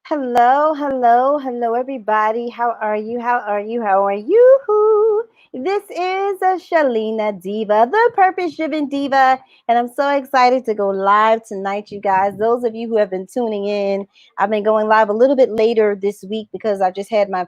Hello, hello, hello, everybody. How are you? How are you? How are you? This is a Shalina Diva, the purpose driven diva. And I'm so excited to go live tonight, you guys. Those of you who have been tuning in, I've been going live a little bit later this week because I just had my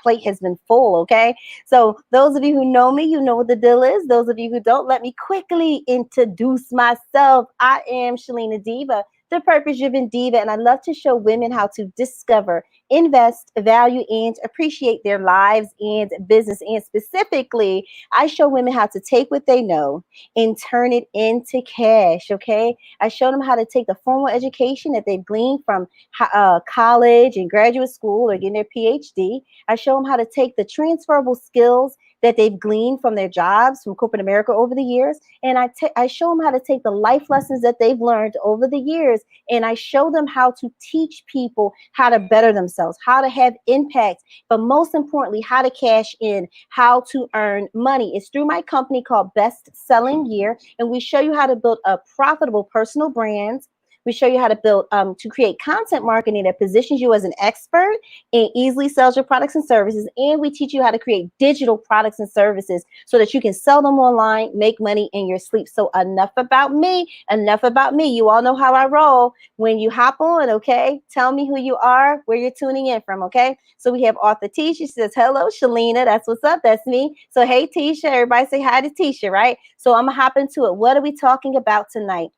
plate has been full. Okay. So, those of you who know me, you know what the deal is. Those of you who don't, let me quickly introduce myself. I am Shalina Diva, the purpose driven diva, and I love to show women how to discover, invest, value, and appreciate their lives and business. And specifically, I show women how to take what they know and turn it into cash. Okay, I show them how to take the formal education that they've gleaned from college and graduate school or getting their PhD. I show them how to take the transferable skills that they've gleaned from their jobs from corporate America over the years, and I show them how to take the life lessons that they've learned over the years, and I show them how to teach people how to better themselves, how to have impact, but most importantly, how to cash in, how to earn money. It's through my company called Best Selling Year, and we show you how to build a profitable personal brand. We show you how to build, to create content marketing that positions you as an expert and easily sells your products and services. And we teach you how to create digital products and services so that you can sell them online, make money in your sleep. So enough about me, enough about me. You all know how I roll. When you hop on, okay, tell me who you are, where you're tuning in from, okay? So we have author Tisha. She says, hello, Shalina. That's what's up. That's me. So hey, Tisha, everybody say hi to Tisha, right? So I'm going to hop into it. What are we talking about tonight?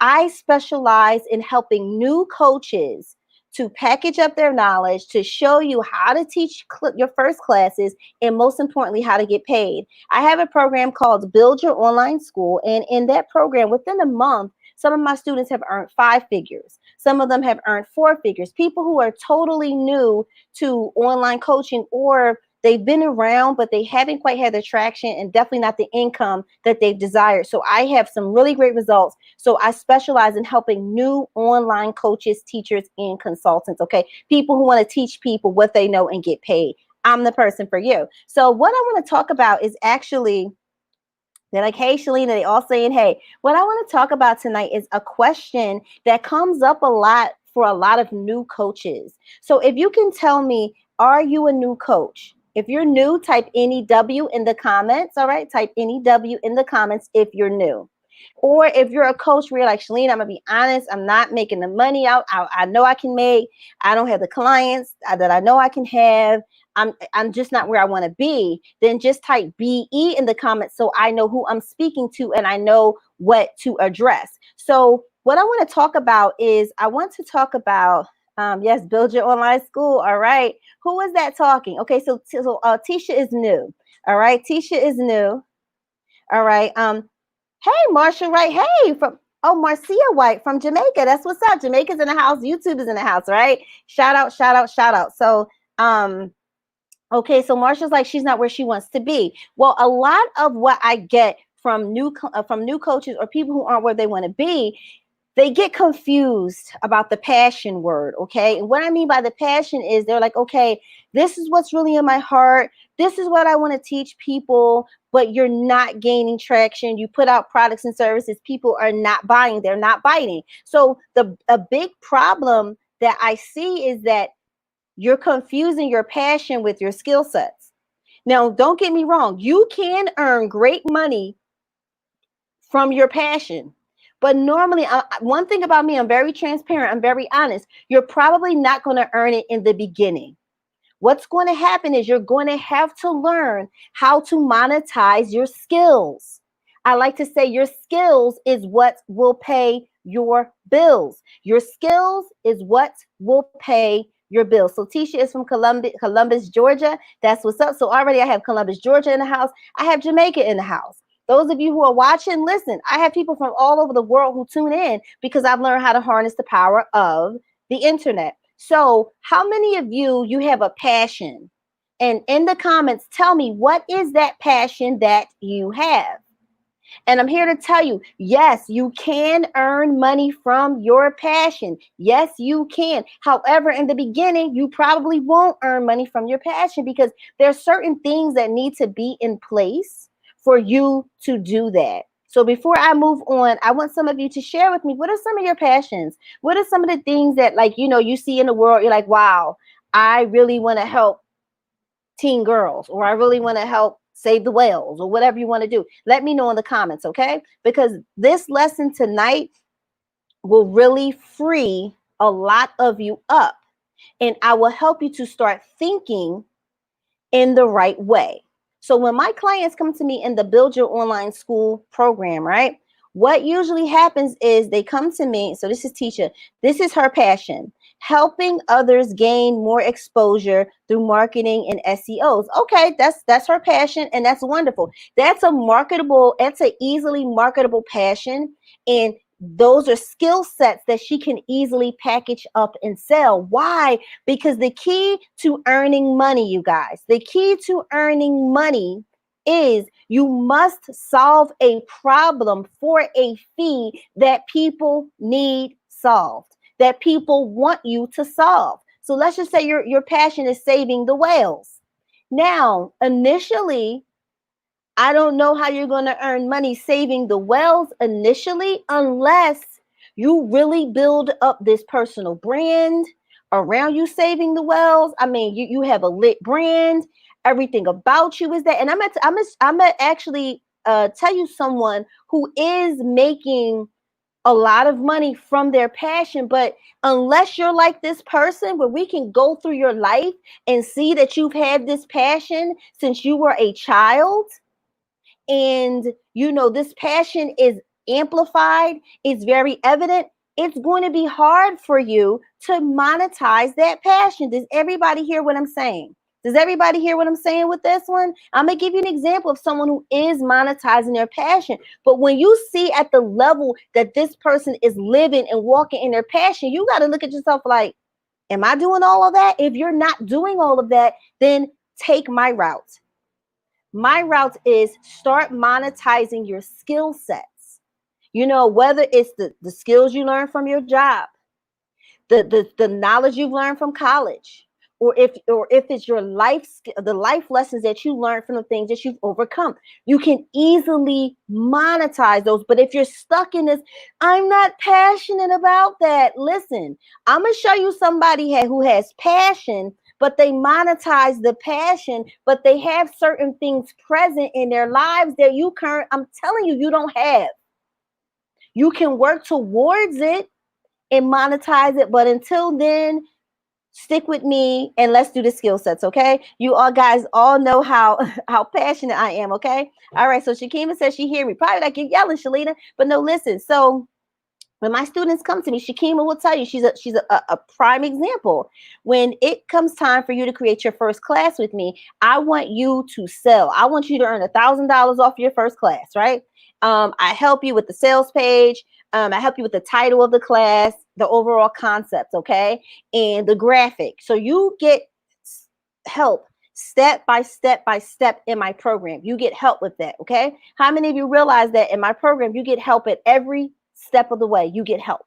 I specialize in helping new coaches to package up their knowledge, to show you how to teach your first classes, and most importantly, how to get paid. I have a program called Build Your Online School, and in that program, within a month, some of my students have earned 5 figures. Some of them have earned 4 figures. People who are totally new to online coaching, or they've been around, but they haven't quite had the traction and definitely not the income that they've desired. So I have some really great results. So I specialize in helping new online coaches, teachers, and consultants. Okay. People who want to teach people what they know and get paid. I'm the person for you. So what I want to talk about is actually, they're like, hey, Shalina, they all saying, hey, what I want to talk about tonight is a question that comes up a lot for a lot of new coaches. So if you can tell me, are you a new coach? If you're new, type NEW in the comments. All right. Type NEW in the comments if you're new. Or if you're a coach where you're like, Shalina, I'm going to be honest, I'm not making the money out. I know I can make. I don't have the clients that I know I can have. I'm just not where I want to be. Then just type BE in the comments so I know who I'm speaking to and I know what to address. So what I want to talk about is I want to talk about, yes, build your online school. All right. Who is that talking? Okay. So Tisha is new. All right. Tisha is new. All right. Hey, Marshall Wright. Hey, Marcia White from Jamaica. That's what's up. Jamaica's in the house. YouTube is in the house, right? Shout out, shout out, shout out. So, okay, so Marsha's like, she's not where she wants to be. Well, a lot of what I get from new coaches or people who aren't where they want to be, they get confused about the passion word, okay? And what I mean by the passion is they're like, okay, this is what's really in my heart. This is what I want to teach people, but you're not gaining traction. You put out products and services, people are not buying, they're not biting. So a big problem that I see is that you're confusing your passion with your skill sets. Now, don't get me wrong. You can earn great money from your passion. But normally, one thing about me, I'm very transparent. I'm very honest. You're probably not going to earn it in the beginning. What's going to happen is you're going to have to learn how to monetize your skills. I like to say your skills is what will pay your bills. Your skills is what will pay your bills. So Tisha is from Columbus, Georgia. That's what's up. So already I have Columbus, Georgia in the house. I have Jamaica in the house. Those of you who are watching, listen, I have people from all over the world who tune in because I've learned how to harness the power of the internet. So how many of you have a passion? And in the comments, tell me, what is that passion that you have? And I'm here to tell you, yes, you can earn money from your passion. Yes, you can. However, in the beginning, you probably won't earn money from your passion because there are certain things that need to be in place for you to do that. So before I move on, I want some of you to share with me, what are some of your passions? What are some of the things that, like, you see in the world, you're like, wow, I really want to help teen girls, or I really want to help save the whales, or whatever you want to do. Let me know in the comments, okay? Because this lesson tonight will really free a lot of you up, and I will help you to start thinking in the right way. So when my clients come to me in the Build Your Online School program, right? What usually happens is they come to me. So this is Tisha. This is her passion, helping others gain more exposure through marketing and SEOs. Okay, that's her passion, and that's wonderful. That's a marketable, that's a easily marketable passion. And those are skill sets that she can easily package up and sell. Why? Because the key to earning money, you guys, the key to earning money is you must solve a problem for a fee that people need solved, that people want you to solve. So let's just say your passion is saving the whales. Now, initially, I don't know how you're going to earn money saving the whales initially, unless you really build up this personal brand around you saving the whales. I mean, you have a lit brand. Everything about you is that. And I'm gonna actually tell you someone who is making a lot of money from their passion. But unless you're like this person where we can go through your life and see that you've had this passion since you were a child, and this passion is amplified, it's very evident, it's going to be hard for you to monetize that passion. Does everybody hear what I'm saying? Does everybody hear what I'm saying with this one? I'm going to give you an example of someone who is monetizing their passion. But when you see at the level that this person is living and walking in their passion, you got to look at yourself like, am I doing all of that? If you're not doing all of that, then take my route. My route is start monetizing your skill sets. Whether it's the skills you learn from your job, the knowledge you've learned from college, or if it's your the life lessons that you learned from the things that you've overcome, you can easily monetize those. But if you're stuck in this, I'm not passionate about that. Listen, I'm gonna show you somebody who has passion, but they monetize the passion, but they have certain things present in their lives that I'm telling you, you don't have. You can work towards it and monetize it, but until then, stick with me and let's do the skill sets, okay? You all guys all know how passionate I am, okay? All right, so Shakima says she hear me. Probably like you're yelling, Shalina, but no, listen. So when my students come to me, Shakima will tell you, she's a prime example. When it comes time for you to create your first class with me, I want you to sell. I want you to earn $1,000 off your first class, right? I help you with the sales page. I help you with the title of the class, the overall concept, okay? And the graphic. So you get help step by step by step in my program. You get help with that, okay? How many of you realize that in my program, you get help at every step of the way? You get help,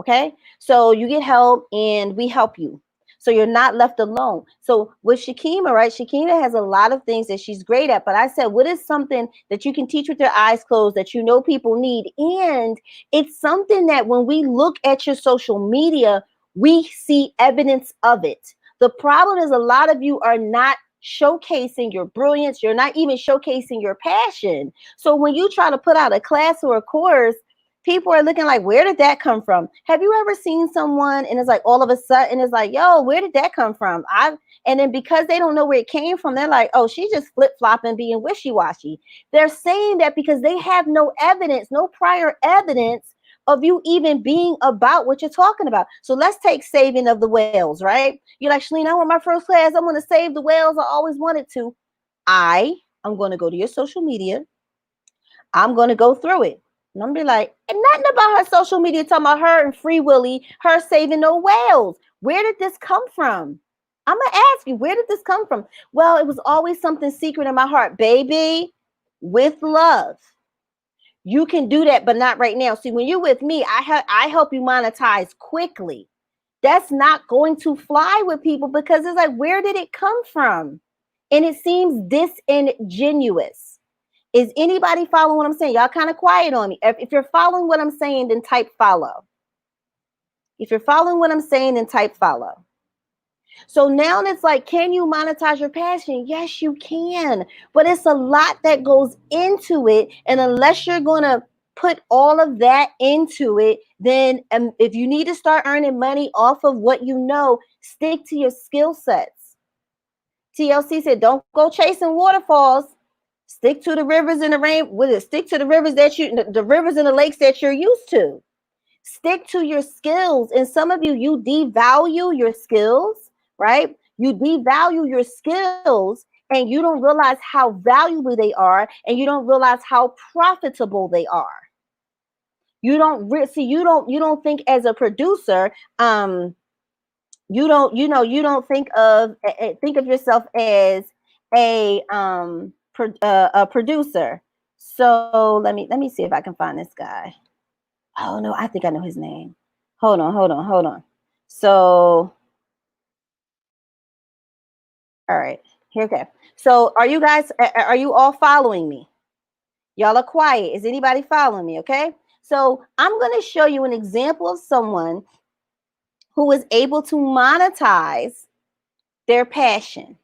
okay? So you get help and we help you. So you're not left alone. So with Shakima, right? Shakima has a lot of things that she's great at. But I said, what is something that you can teach with your eyes closed that you know people need? And it's something that when we look at your social media, we see evidence of it. The problem is a lot of you are not showcasing your brilliance. You're not even showcasing your passion. So when you try to put out a class or a course, people are looking like, where did that come from? Have you ever seen someone and it's like all of a sudden it's like, yo, where did that come from? And then because they don't know where it came from, they're like, oh, she's just flip-flopping, being wishy-washy. They're saying that because they have no evidence, no prior evidence of you even being about what you're talking about. So let's take saving of the whales, right? You're like, Shalene, I want my first class. I want to save the whales. I always wanted to. I'm going to go to your social media. I'm going to go through it. And I'm be like, and nothing about her social media talking about her and Free Willy, her saving no whales. Where did this come from? I'm going to ask you, where did this come from? Well, it was always something secret in my heart. Baby, with love, you can do that, but not right now. See, when you're with me, I help you monetize quickly. That's not going to fly with people because it's like, where did it come from? And it seems disingenuous. Is anybody following what I'm saying? Y'all kind of quiet on me. If you're following what I'm saying, then type follow. If you're following what I'm saying, then type follow. So now it's like, can you monetize your passion? Yes, you can. But it's a lot that goes into it. And unless you're going to put all of that into it, then if you need to start earning money off of what you know, stick to your skill sets. TLC said, don't go chasing waterfalls. Stick to the rivers and the rain. Stick to the rivers the rivers and the lakes that you're used to. Stick to your skills. And some of you devalue your skills, right? You devalue your skills and you don't realize how valuable they are, and you don't realize how profitable they are. You don't think as a producer, you don't think of yourself as a producer. So let me see if I can find this guy. Oh no, I think I know his name. Hold on. So, all right, here, okay. So, are you all following me? Y'all are quiet. Is anybody following me? Okay. So, I'm going to show you an example of someone who was able to monetize their passion.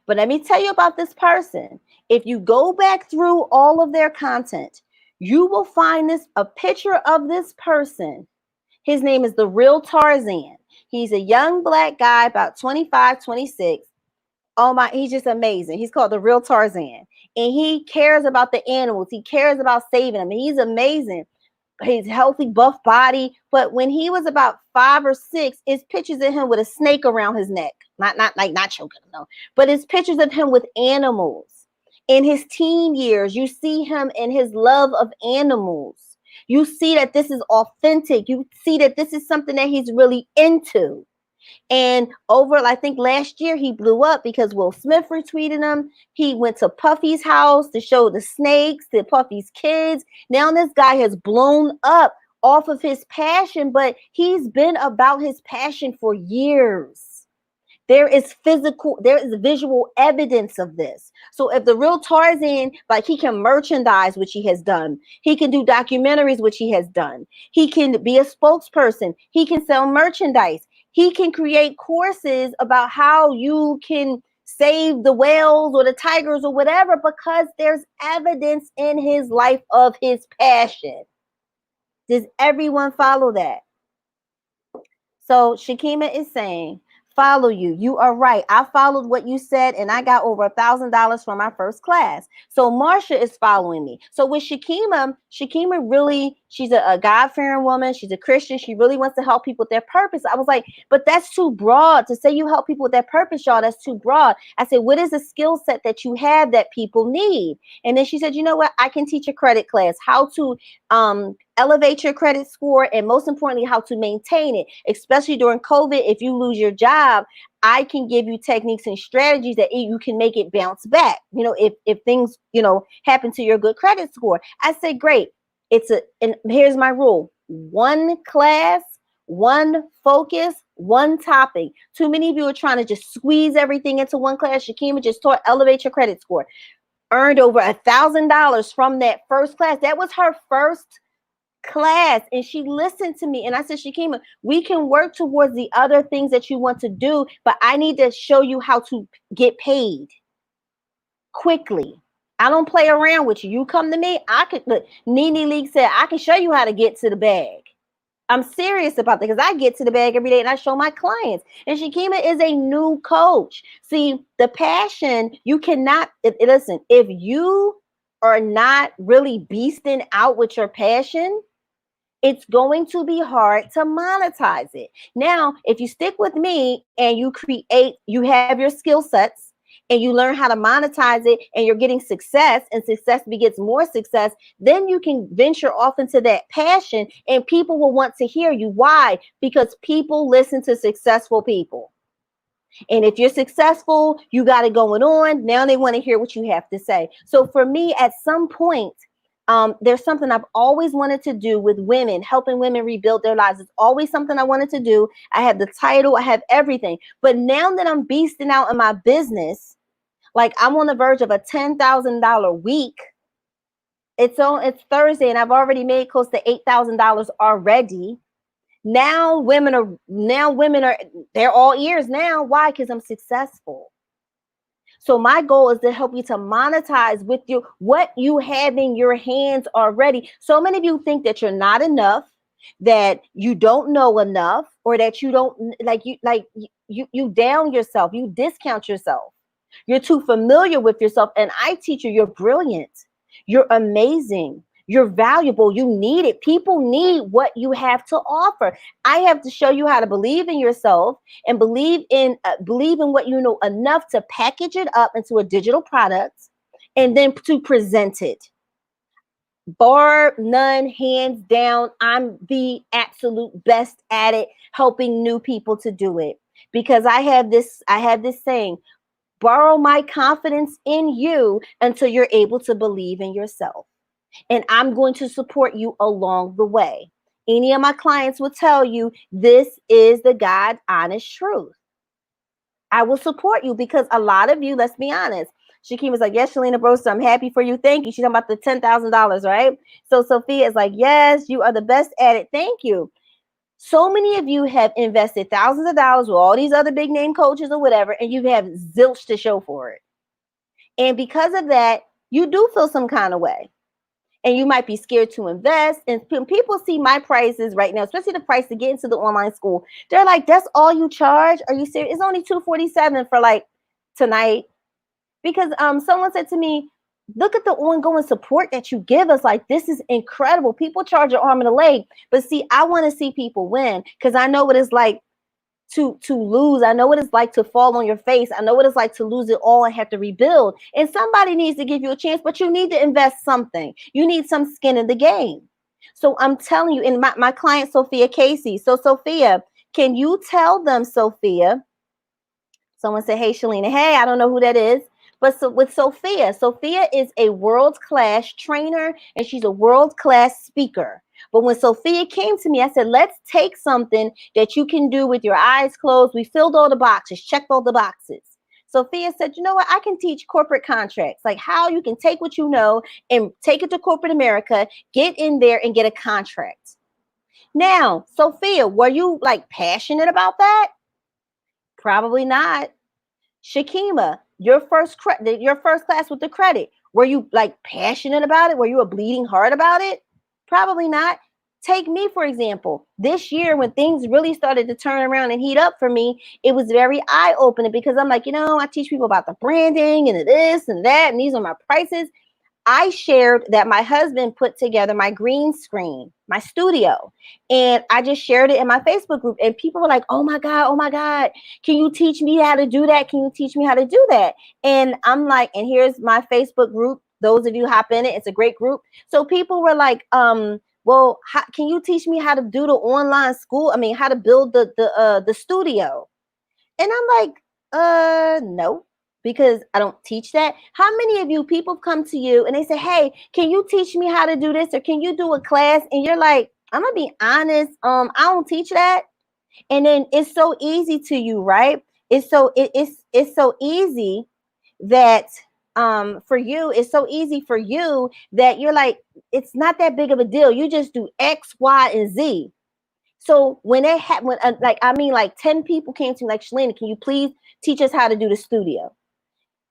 But let me tell you about this person. If you go back through all of their content, you will find a picture of this person. His name is the Real Tarzan. He's a young black guy, about 25, 26. Oh my, he's just amazing. He's called the Real Tarzan. And he cares about the animals. He cares about saving them. He's amazing. His healthy, buff body. But when he was about 5 or 6, it's pictures of him with a snake around his neck. Not choking, no. But it's pictures of him with animals. In his teen years, you see him in his love of animals. You see that this is authentic. You see that this is something that he's really into. And I think last year he blew up because Will Smith retweeted him. He went to Puffy's house to show the snakes to Puffy's kids. Now this guy has blown up off of his passion, but he's been about his passion for years. There is visual evidence of this. So if the Real Tarzan, like, he can merchandise, which he has done. He can do documentaries, which he has done. He can be a spokesperson. He can sell merchandise. He can create courses about how you can save the whales or the tigers or whatever, because there's evidence in his life of his passion. Does everyone follow that? So Shakima is saying, follow you. You are right. I followed what you said, and I got over $1,000 from my first class. So Marsha is following me. So with Shakima really, she's a God-fearing woman. She's a Christian. She really wants to help people with their purpose. I was like, but that's too broad to say you help people with their purpose, y'all. That's too broad. I said, what is a skill set that you have that people need? And then she said, you know what? I can teach a credit class, how to elevate your credit score, and most importantly, how to maintain it, especially during COVID. If you lose your job, I can give you techniques and strategies that you can make it bounce back. If things, happen to your good credit score. I said, great. And here's my rule: one class, one focus, one topic. Too many of you are trying to just squeeze everything into one class. Shakima just taught elevate your credit score, earned over $1,000 from that first class. That was her first class, and she listened to me, and I said, Shakima, we can work towards the other things that you want to do, but I need to show you how to get paid quickly. I don't play around with you. You come to me, Nene League said, I can show you how to get to the bag. I'm serious about that, because I get to the bag every day and I show my clients. And Shakima is a new coach. See, the passion, you cannot, listen, if you are not really beasting out with your passion, it's going to be hard to monetize it. Now, if you stick with me and you have your skill sets and you learn how to monetize it, and you're getting success, and success begets more success, then you can venture off into that passion, and people will want to hear you. Why? Because people listen to successful people. And if you're successful, you got it going on. Now they want to hear what you have to say. So for me, at some point, there's something I've always wanted to do with women, helping women rebuild their lives. It's always something I wanted to do. I have the title, I have everything. But now that I'm beasting out in my business, like, I'm on the verge of a $10,000 week, It's Thursday and I've already made close to $8,000 already. Now women are they're all ears now. Why? Because I'm successful. So my goal is to help you to monetize with you what you have in your hands already. So many of you think that you're not enough, that you don't know enough, or that you don't you down yourself, you discount yourself. You're too familiar with yourself. And I teach you, you're brilliant. You're amazing. You're valuable. You need it. People need what you have to offer. I have to show you how to believe in yourself and believe in what you know enough to package it up into a digital product and then to present it. Bar none, hands down, I'm the absolute best at it, helping new people to do it. Because I have this saying, borrow my confidence in you until you're able to believe in yourself. And I'm going to support you along the way. Any of my clients will tell you this is the God honest truth. I will support you because a lot of you, let's be honest. Shakim was like, yes, Shalina Broster, I'm happy for you. Thank you. She's talking about the $10,000, right? So Sophia is like, yes, you are the best at it. Thank you. So many of you have invested thousands of dollars with all these other big name coaches or whatever, and you have zilch to show for it. And because of that, you do feel some kind of way. And you might be scared to invest. And when people see my prices right now, especially the price to get into the online school, they're like, that's all you charge? Are you serious? It's only $247 for like tonight. Because someone said to me, look at the ongoing support that you give us. Like, this is incredible. People charge an arm and a leg. But see, I want to see people win because I know what it's like to lose. I know what it's like to fall on your face. I know what it's like to lose it all and have to rebuild. And somebody needs to give you a chance, but you need to invest something. You need some skin in the game. So I'm telling you, and my client, Sophia Casey. So Sophia, can you tell them, Sophia? Someone said, hey, Shalina. Hey, I don't know who that is. But so with Sophia is a world-class trainer and she's a world-class speaker. But when Sophia came to me, I said, let's take something that you can do with your eyes closed. We filled all the boxes, checked all the boxes. Sophia said, you know what? I can teach corporate contracts, like how you can take what you know and take it to corporate America, get in there and get a contract. Now, Sophia, were you like passionate about that? Probably not. Shakima, your first class with the credit, were you like passionate about it? Were you a bleeding heart about it? Probably not. Take me, for example. This year, when things really started to turn around and heat up for me, it was very eye-opening because I'm like, I teach people about the branding and this and that, and these are my prices. I shared that my husband put together my green screen, my studio, and I just shared it in my Facebook group. And people were like, oh my God, can you teach me how to do that? Can you teach me how to do that? And I'm like, and here's my Facebook group. Those of you hop in it. It's a great group. So people were like, well, can you teach me how to do the online school? I mean, how to build the studio? And I'm like, no, because I don't teach that. How many of you people come to you and they say, hey, can you teach me how to do this? Or can you do a class? And you're like, I'm gonna be honest, I don't teach that. And then it's so easy to you, right? It's so easy that for you, it's so easy for you that you're like, it's not that big of a deal. You just do X, Y, and Z. So when they had, like 10 people came to me like, Shalina, can you please teach us how to do the studio?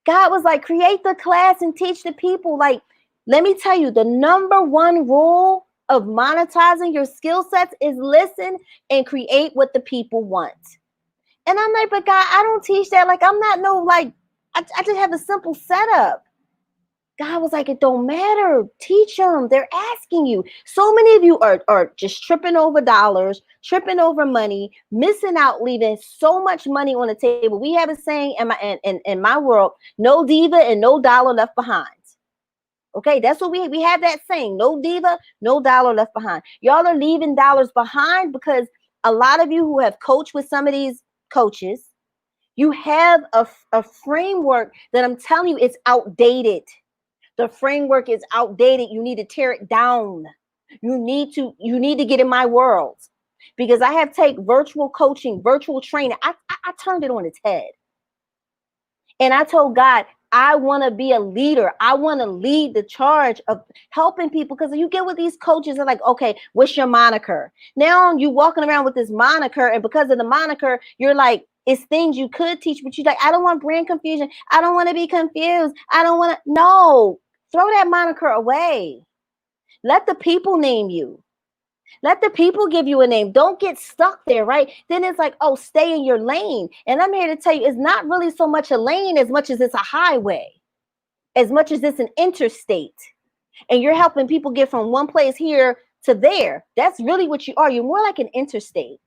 God was like, create the class and teach the people. Like, let me tell you, the number one rule of monetizing your skill sets is listen and create what the people want. And I'm like, but God, I don't teach that. Like, I'm not I just have a simple setup. God was like, it don't matter. Teach them. They're asking you. So many of you are just tripping over dollars, tripping over money, missing out, leaving so much money on the table. We have a saying in my world, no diva and no dollar left behind. Okay, that's what we have that saying. No diva, no dollar left behind. Y'all are leaving dollars behind because a lot of you who have coached with some of these coaches, you have a framework that I'm telling you, it's outdated. The framework is outdated. You need to tear it down. You need to get in my world because I have take virtual coaching, virtual training. I turned it on its head. And I told God, I want to be a leader. I want to lead the charge of helping people, because you get with these coaches are like, okay, what's your moniker? Now you walking around with this moniker, and because of the moniker, you're like, it's things you could teach, but you're like, I don't want brand confusion. I don't want to be confused. I don't want to. No, throw that moniker away. Let the people name you. Let the people give you a name. Don't get stuck there, right? Then it's like, oh, stay in your lane. And I'm here to tell you, it's not really so much a lane as much as it's a highway, as much as it's an interstate. And you're helping people get from one place here to there. That's really what you are. You're more like an interstate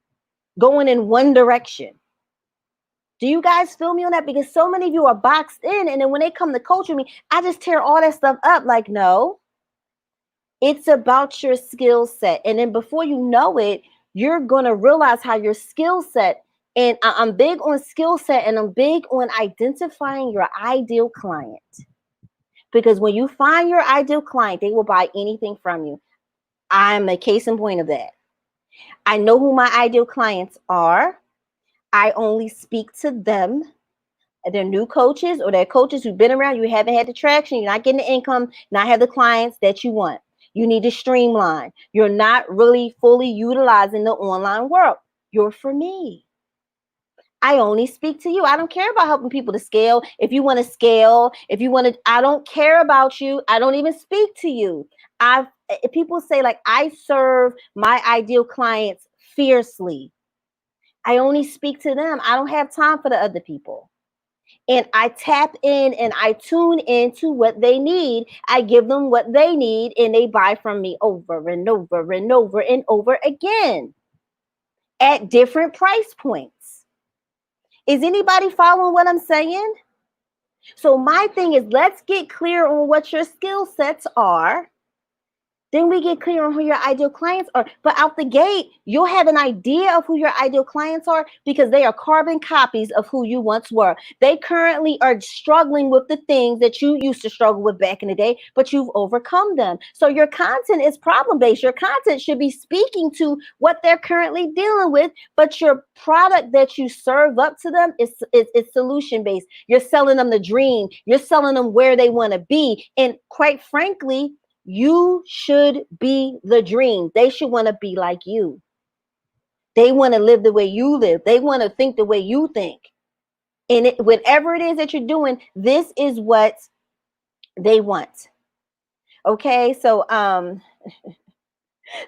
going in one direction. Do you guys feel me on that? Because so many of you are boxed in. And then when they come to coach with me, I just tear all that stuff up. Like, no. It's about your skill set. And then before you know it, you're going to realize how your skill set, and I'm big on skill set, and I'm big on identifying your ideal client. Because when you find your ideal client, they will buy anything from you. I'm a case in point of that. I know who my ideal clients are. I only speak to them. They're new coaches, or they're coaches who've been around. You haven't had the traction. You're not getting the income. Not have the clients that you want. You need to streamline. You're not really fully utilizing the online world. You're for me. I only speak to you. I don't care about helping people to scale. If you want to scale, if you want to, I don't care about you. I don't even speak to you. People say like, I serve my ideal clients fiercely. I only speak to them. I don't have time for the other people. And I tap in and I tune into what they need. I give them what they need, and they buy from me over and over and over and over again at different price points. Is anybody following what I'm saying? So my thing is, let's get clear on what your skill sets are. Then we get clear on who your ideal clients are. But out the gate, you'll have an idea of who your ideal clients are, because they are carbon copies of who you once were. They currently are struggling with the things that you used to struggle with back in the day, but you've overcome them. So your content is problem-based. Your content should be speaking to what they're currently dealing with, but your product that you serve up to them is solution-based. You're selling them the dream. You're selling them where they want to be. And quite frankly, you should be the dream. They should want to be like you. They want to live the way you live. They want to think the way you think. And whatever it is that you're doing, this is what they want. Okay, so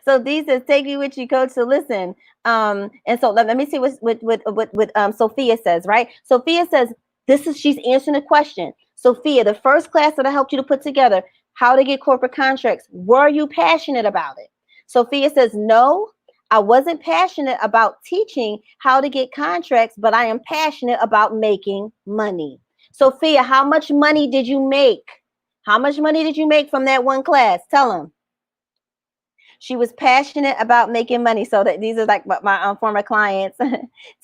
so these says, take me with you, coach. So listen, and so let me see what Sophia says, right? Sophia says, she's answering the question. Sophia, the first class that I helped you to put together, how to get corporate contracts, were you passionate about it? Sophia says, no, I wasn't passionate about teaching how to get contracts, but I am passionate about making money. Sophia, how much money did you make? How much money did you make from that one class? Tell them. She was passionate about making money. So that these are like my former clients.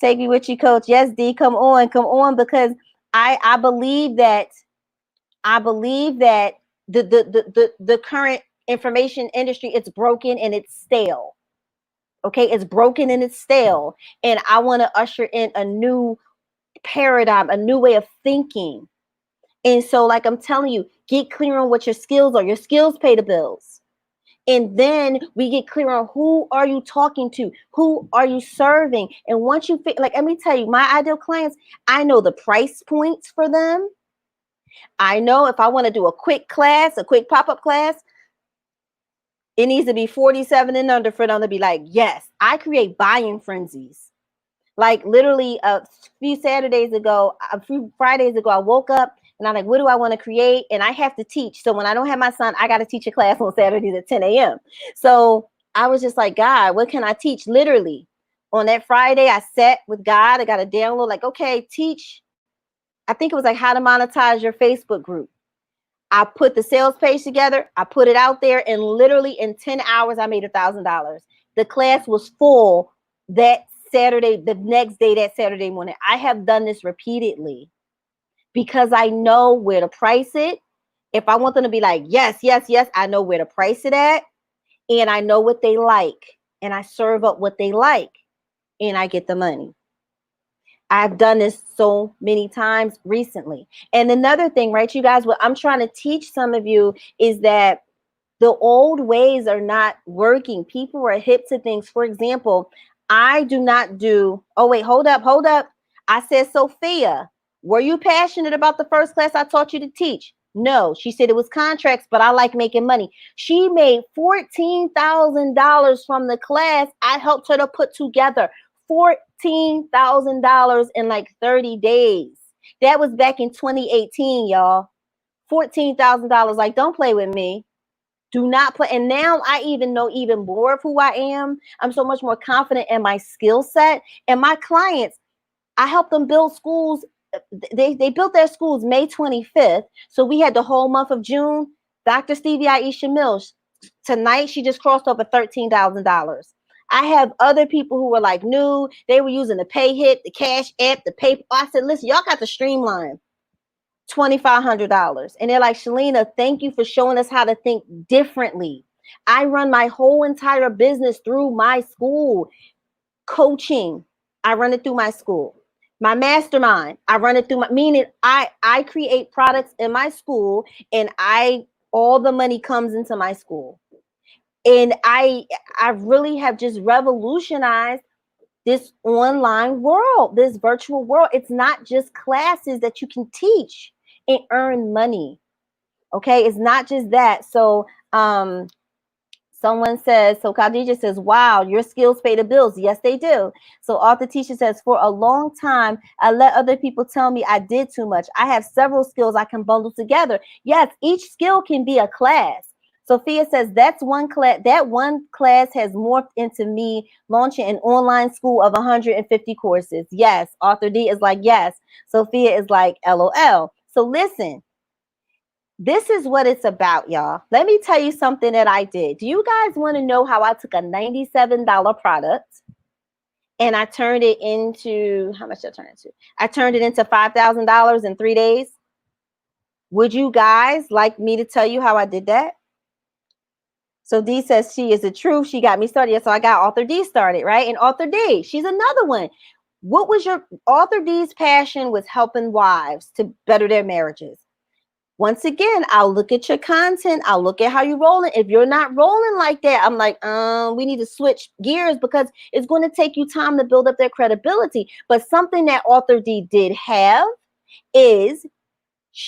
Take me with you, coach. Yes, D, come on, because I believe that the current information industry, it's broken and it's stale. Okay, it's broken and it's stale. And I want to usher in a new paradigm, a new way of thinking. And so, like I'm telling you, get clear on what your skills are. Your skills pay the bills. And then we get clear on who are you talking to? Who are you serving? And once you like, let me tell you, my ideal clients, I know the price points for them. I know if I want to do a quick class, a quick pop-up class, it needs to be 47 and under for them to be like, yes. I create buying frenzies. Like literally a few Fridays ago, I woke up and I'm like, what do I want to create? And I have to teach. So when I don't have my son, I got to teach a class on Saturdays at 10 a.m. So I was just like, God, what can I teach? Literally on that Friday, I sat with God. I got a download like, okay, teach. I think it was like how to monetize your Facebook group. I put the sales page together. I put it out there, and literally in 10 hours, I made $1,000. The class was full that Saturday, the next day, that Saturday morning. I have done this repeatedly because I know where to price it. If I want them to be like, yes, yes, yes, I know where to price it at. And I know what they like. And I serve up what they like. And I get the money. I've done this so many times recently. And another thing, right, you guys, what I'm trying to teach some of you is that the old ways are not working. People are hip to things. For example, I do not do, oh, wait, hold up, hold up. I said, Sophia, were you passionate about the first class I taught you to teach? No, she said it was contracts, but I like making money. She made $14,000 from the class I helped her to put together. $14,000 in like 30 days. That was back in 2018, y'all. $14,000. Like, don't play with me. Do not play. And now I even know even more of who I am. I'm so much more confident in my skill set. And my clients, I help them build schools. They built their schools May 25th. So we had the whole month of June. Dr. Stevie Aisha Mills, tonight she just crossed over $13,000. I have other people who were like new. They were using the pay hit, the cash app, the pay. I said, listen, y'all got to streamline. $2,500. And they're like, Shalina, thank you for showing us how to think differently. I run my whole entire business through my school. Coaching, I run it through my school. My mastermind, I run it through my, meaning I create products in my school, and all the money comes into my school. And I really have just revolutionized this online world, this virtual world. It's not just classes that you can teach and earn money. Okay, it's not just that. So someone says, so Khadija says, wow, your skills pay the bills. Yes, they do. So author teacher says, for a long time, I let other people tell me I did too much. I have several skills I can bundle together. Yes, each skill can be a class. Sophia says that's one class. That one class has morphed into me launching an online school of 150 courses. Yes. Author D is like, yes. Sophia is like, LOL. So listen, this is what it's about, y'all. Let me tell you something that I did. Do you guys want to know how I took a $97 product and I turned it into, how much did I turn it into? I turned it into $5,000 in 3 days. Would you guys like me to tell you how I did that? So D says she is the truth. She got me started. So I got author D started, right? And author D, she's another one. What was your author D's passion? Was helping wives to better their marriages. Once again, I'll look at your content. I'll look at how you're rolling. If you're not rolling like that, I'm like, we need to switch gears, because it's going to take you time to build up their credibility. But something that author D did have is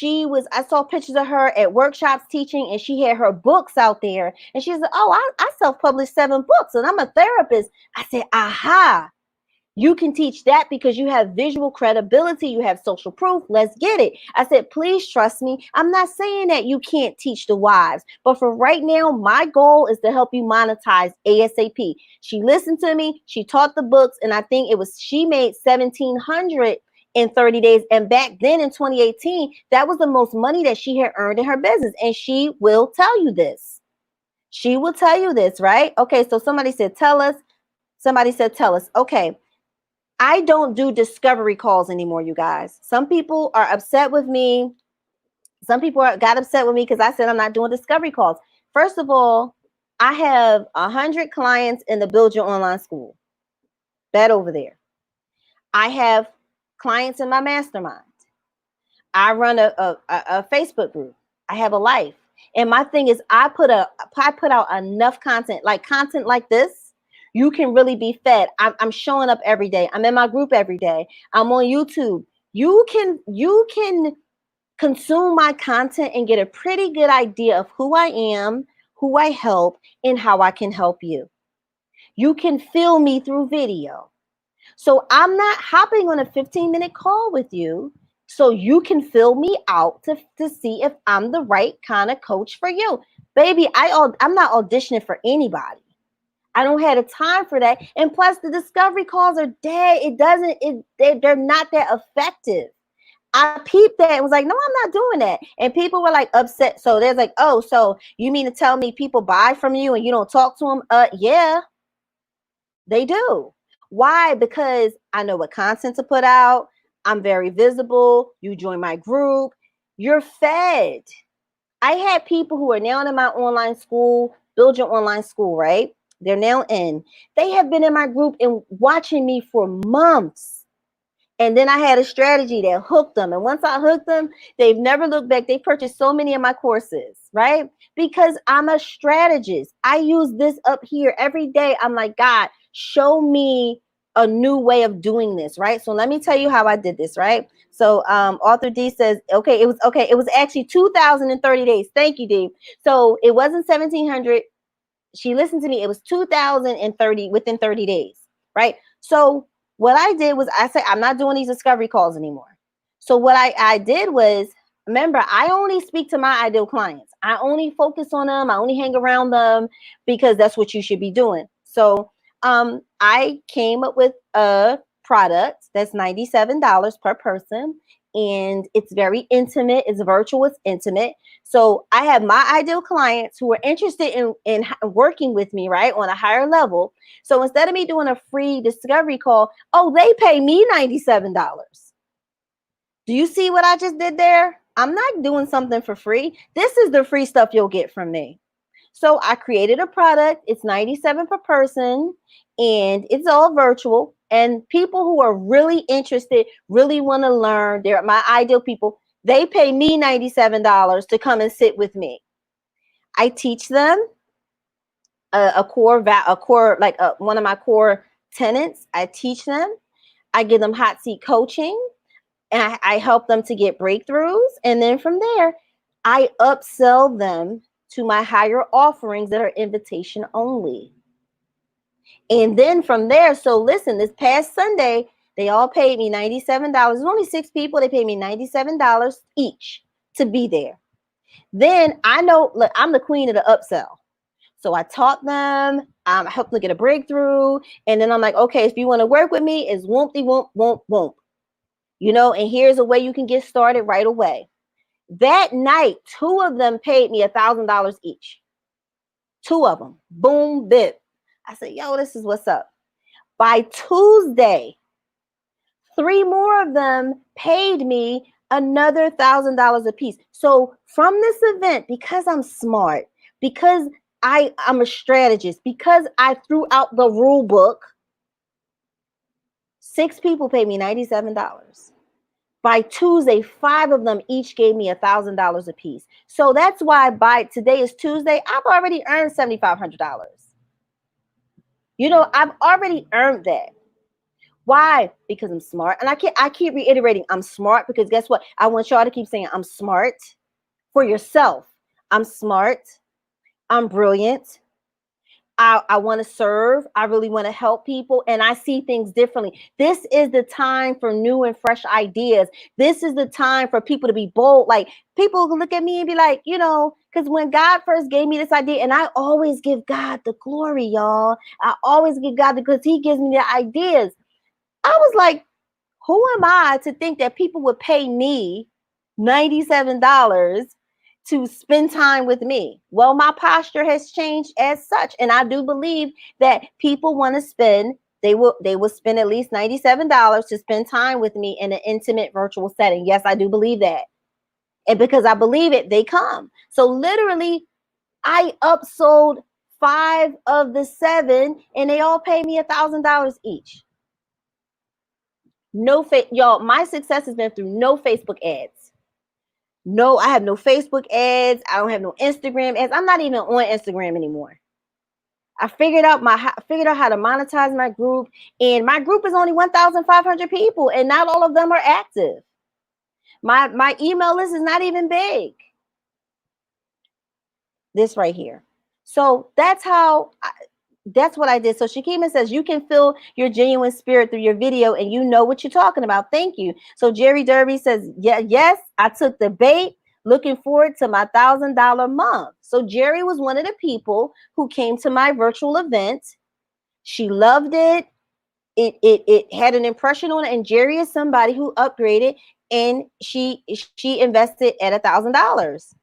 I saw pictures of her at workshops teaching, and she had her books out there. And she said, oh, I self-published 7 books and I'm a therapist. I said, aha, you can teach that because you have visual credibility. You have social proof. Let's get it. I said, please trust me. I'm not saying that you can't teach the wives, but for right now, my goal is to help you monetize ASAP. She listened to me. She taught the books. And I think she made $1,700 in 30 days. And back then in 2018, that was the most money that she had earned in her business. And she will tell you this. She will tell you this, right? Okay. So somebody said, tell us. Somebody said, tell us. Okay. I don't do discovery calls anymore, you guys. Some people are upset with me. Some people got upset with me because I said I'm not doing discovery calls. First of all, I have 100 clients in the Build Your Online School. That over there. I have clients in my mastermind. I run a Facebook group. I have a life. And my thing is, I put out enough content like this. You can really be fed. I'm showing up every day. I'm in my group every day. I'm on YouTube. You can consume my content and get a pretty good idea of who I am, who I help, and how I can help you. You can feel me through video. So I'm not hopping on a 15-minute call with you so you can fill me out to see if I'm the right kind of coach for you. Baby, I'm not auditioning for anybody. I don't have the time for that. And plus, the discovery calls are dead. They're not that effective. I peeped that and was like, no, I'm not doing that. And people were like upset. So there's like, oh, so you mean to tell me people buy from you and you don't talk to them? Yeah, they do. Why? Because I know what content to put out. I'm very visible. You join my group. You're fed. I had people who are now in my online school, Build Your Online School, right? They're now in. They have been in my group and watching me for months. And then I had a strategy that hooked them. And once I hooked them, they've never looked back. They purchased so many of my courses, right? Because I'm a strategist. I use this up here every day. I'm like, God, show me a new way of doing this, right? So let me tell you how I did this, right? So author D says, okay, it was actually 2030 days. Thank you, D. So it wasn't 1700. She listened to me. It was 2030 within 30 days, right? So what I did was I said, I'm not doing these discovery calls anymore. So what I did was, remember, I only speak to my ideal clients. I only focus on them. I only hang around them because that's what you should be doing. So I came up with a product that's $97 per person. And it's very intimate. It's virtual. It's intimate. So I have my ideal clients who are interested in working with me, right, on a higher level. So instead of me doing a free discovery call, oh, they pay me $97. Do you see what I just did there? I'm not doing something for free. This is the free stuff you'll get from me. So I created a product. It's $97 per person, and it's all virtual. And people who are really interested, really want to learn, they're my ideal people. They pay me $97 to come and sit with me. I teach them a core, like one of my core tenets. I teach them. I give them hot seat coaching, and I help them to get breakthroughs. And then from there, I upsell them to my higher offerings that are invitation only. And then from there, so listen, this past Sunday, they all paid me $97. There's only 6 people. They paid me $97 each to be there. Then I know, look, I'm the queen of the upsell. So I taught them, I helped them get a breakthrough. And then I'm like, okay, if you want to work with me, it's whoopty whoop, whoop, whoop. You know, and here's a way you can get started right away. That night, 2 of them paid me $1,000 each. 2 of them. Boom, bip. I said, yo, this is what's up. By Tuesday, 3 more of them paid me another $1,000 a piece. So from this event, because I'm smart, because I'm a strategist, because I threw out the rule book, 6 people paid me $97. By Tuesday, 5 of them each gave me $1,000 a piece. So that's why by today is Tuesday, I've already earned $7,500. You know, I've already earned that. Why? Because I'm smart. And I keep reiterating, I'm smart, because guess what? I want y'all to keep saying I'm smart for yourself. I'm smart. I'm brilliant. I want to serve. I really want to help people, and I see things differently. This is the time for new and fresh ideas. This is the time for people to be bold. Like, people can look at me and be like, you know, because when God first gave me this idea, and I always give God the glory, y'all. I always give God because He gives me the ideas. I was like, who am I to think that people would pay me $97 to spend time with me? Well, my posture has changed as such, and I do believe that people want to spend. They will spend at least $97 to spend time with me in an intimate virtual setting. Yes, I do believe that, and because I believe it, they come. So literally, I upsold 5 of the 7, and they all pay me $1,000 each. No, y'all, my success has been through no Facebook ads. No, I have no Facebook ads. I don't have no Instagram ads. I'm not even on Instagram anymore. I figured out how to monetize my group, and my group is only 1,500 people, and not all of them are active. My email list is not even big. This right here. So that's what I did. So Shakima says, you can feel your genuine spirit through your video, and you know what you're talking about. Thank you. So Jerry Derby says, yeah, yes, I took the bait. Looking forward to my $1,000 month. So Jerry was one of the people who came to my virtual event. She loved it. It had an impression on it. And Jerry is somebody who upgraded, and she invested at $1,000.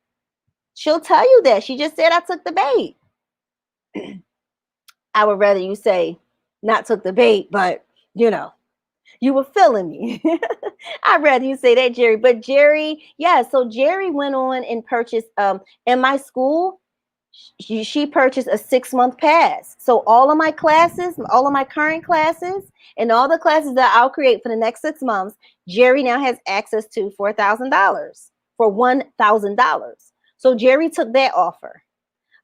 She'll tell you that. She just said, I took the bait. I would rather you say not took the bait, but you know, you were feeling me. I'd rather you say that, Jerry. But Jerry, yeah, so Jerry went on and purchased in my school. She purchased a 6-month pass. So all of my classes, all of my current classes, and all the classes that I'll create for the next 6 months, Jerry now has access to for $1,000, for $1,000. So Jerry took that offer.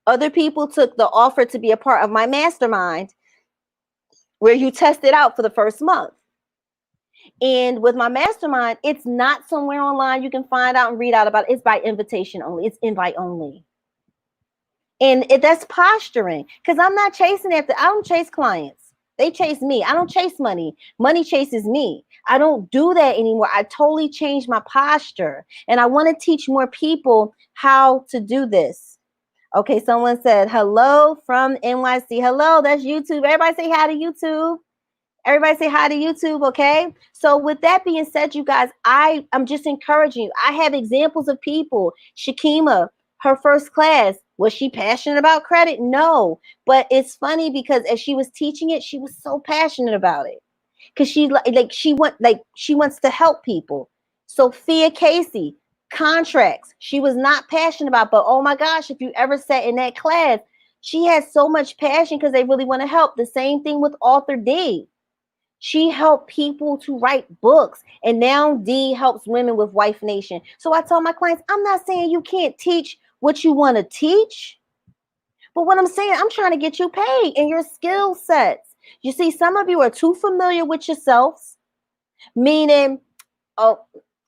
Other people took the offer to be a part of my mastermind, where you test it out for the first month. And with my mastermind, it's not somewhere online you can find out and read out about it. It's by invitation only. It's invite only. And that's posturing, because I'm not chasing after, I don't chase clients. They chase me. I don't chase money. Money chases me. I don't do that anymore. I totally changed my posture. And I want to teach more people how to do this. Okay, someone said, hello from NYC. Hello, that's YouTube. Everybody say hi to YouTube. Everybody say hi to YouTube, okay? So with that being said, you guys, I'm just encouraging you. I have examples of people. Shakima, her first class, was she passionate about credit? No. But it's funny because as she was teaching it, she was so passionate about it. Because she wants to help people. Sophia Casey, contracts. She was not passionate about, but oh my gosh, if you ever sat in that class, she has so much passion because they really want to help. The same thing with Author D. She helped people to write books, and now D helps women with Wife Nation. So I tell my clients, I'm not saying you can't teach what you want to teach, but what I'm saying, I'm trying to get you paid in your skill sets. You see, some of you are too familiar with yourselves, meaning, oh,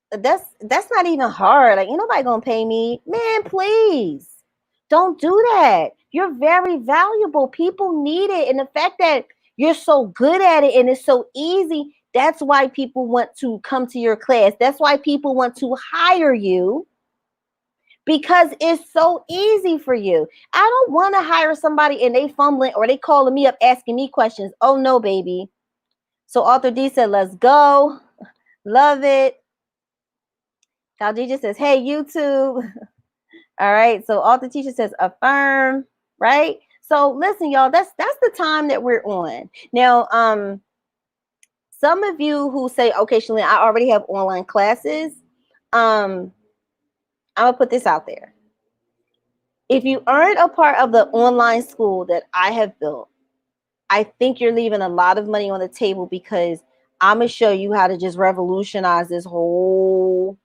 that's not even hard. Like, ain't nobody gonna pay me. Man, please don't do that. You're very valuable. People need it. And the fact that you're so good at it and it's so easy, that's why people want to come to your class. That's why people want to hire you, because it's so easy for you. I don't want to hire somebody and they fumbling or they calling me up asking me questions. Oh no, baby. So Author D said, let's go. Love it. Khadija says, hey, YouTube. All right. So Author Teacher says, affirm, right? So listen, y'all, that's the time that we're on. Now, some of you who say, okay, Shalene, I already have online classes. I'm going to put this out there. If you aren't a part of the online school that I have built, I think you're leaving a lot of money on the table, because I'm going to show you how to just revolutionize this whole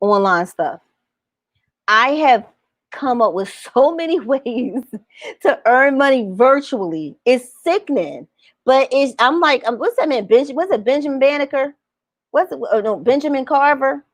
online stuff. I have come up with so many ways to earn money virtually. It's sickening. But I'm like, what's that man? What's it, Benjamin Banneker? What's it? Oh, no, Benjamin Carver.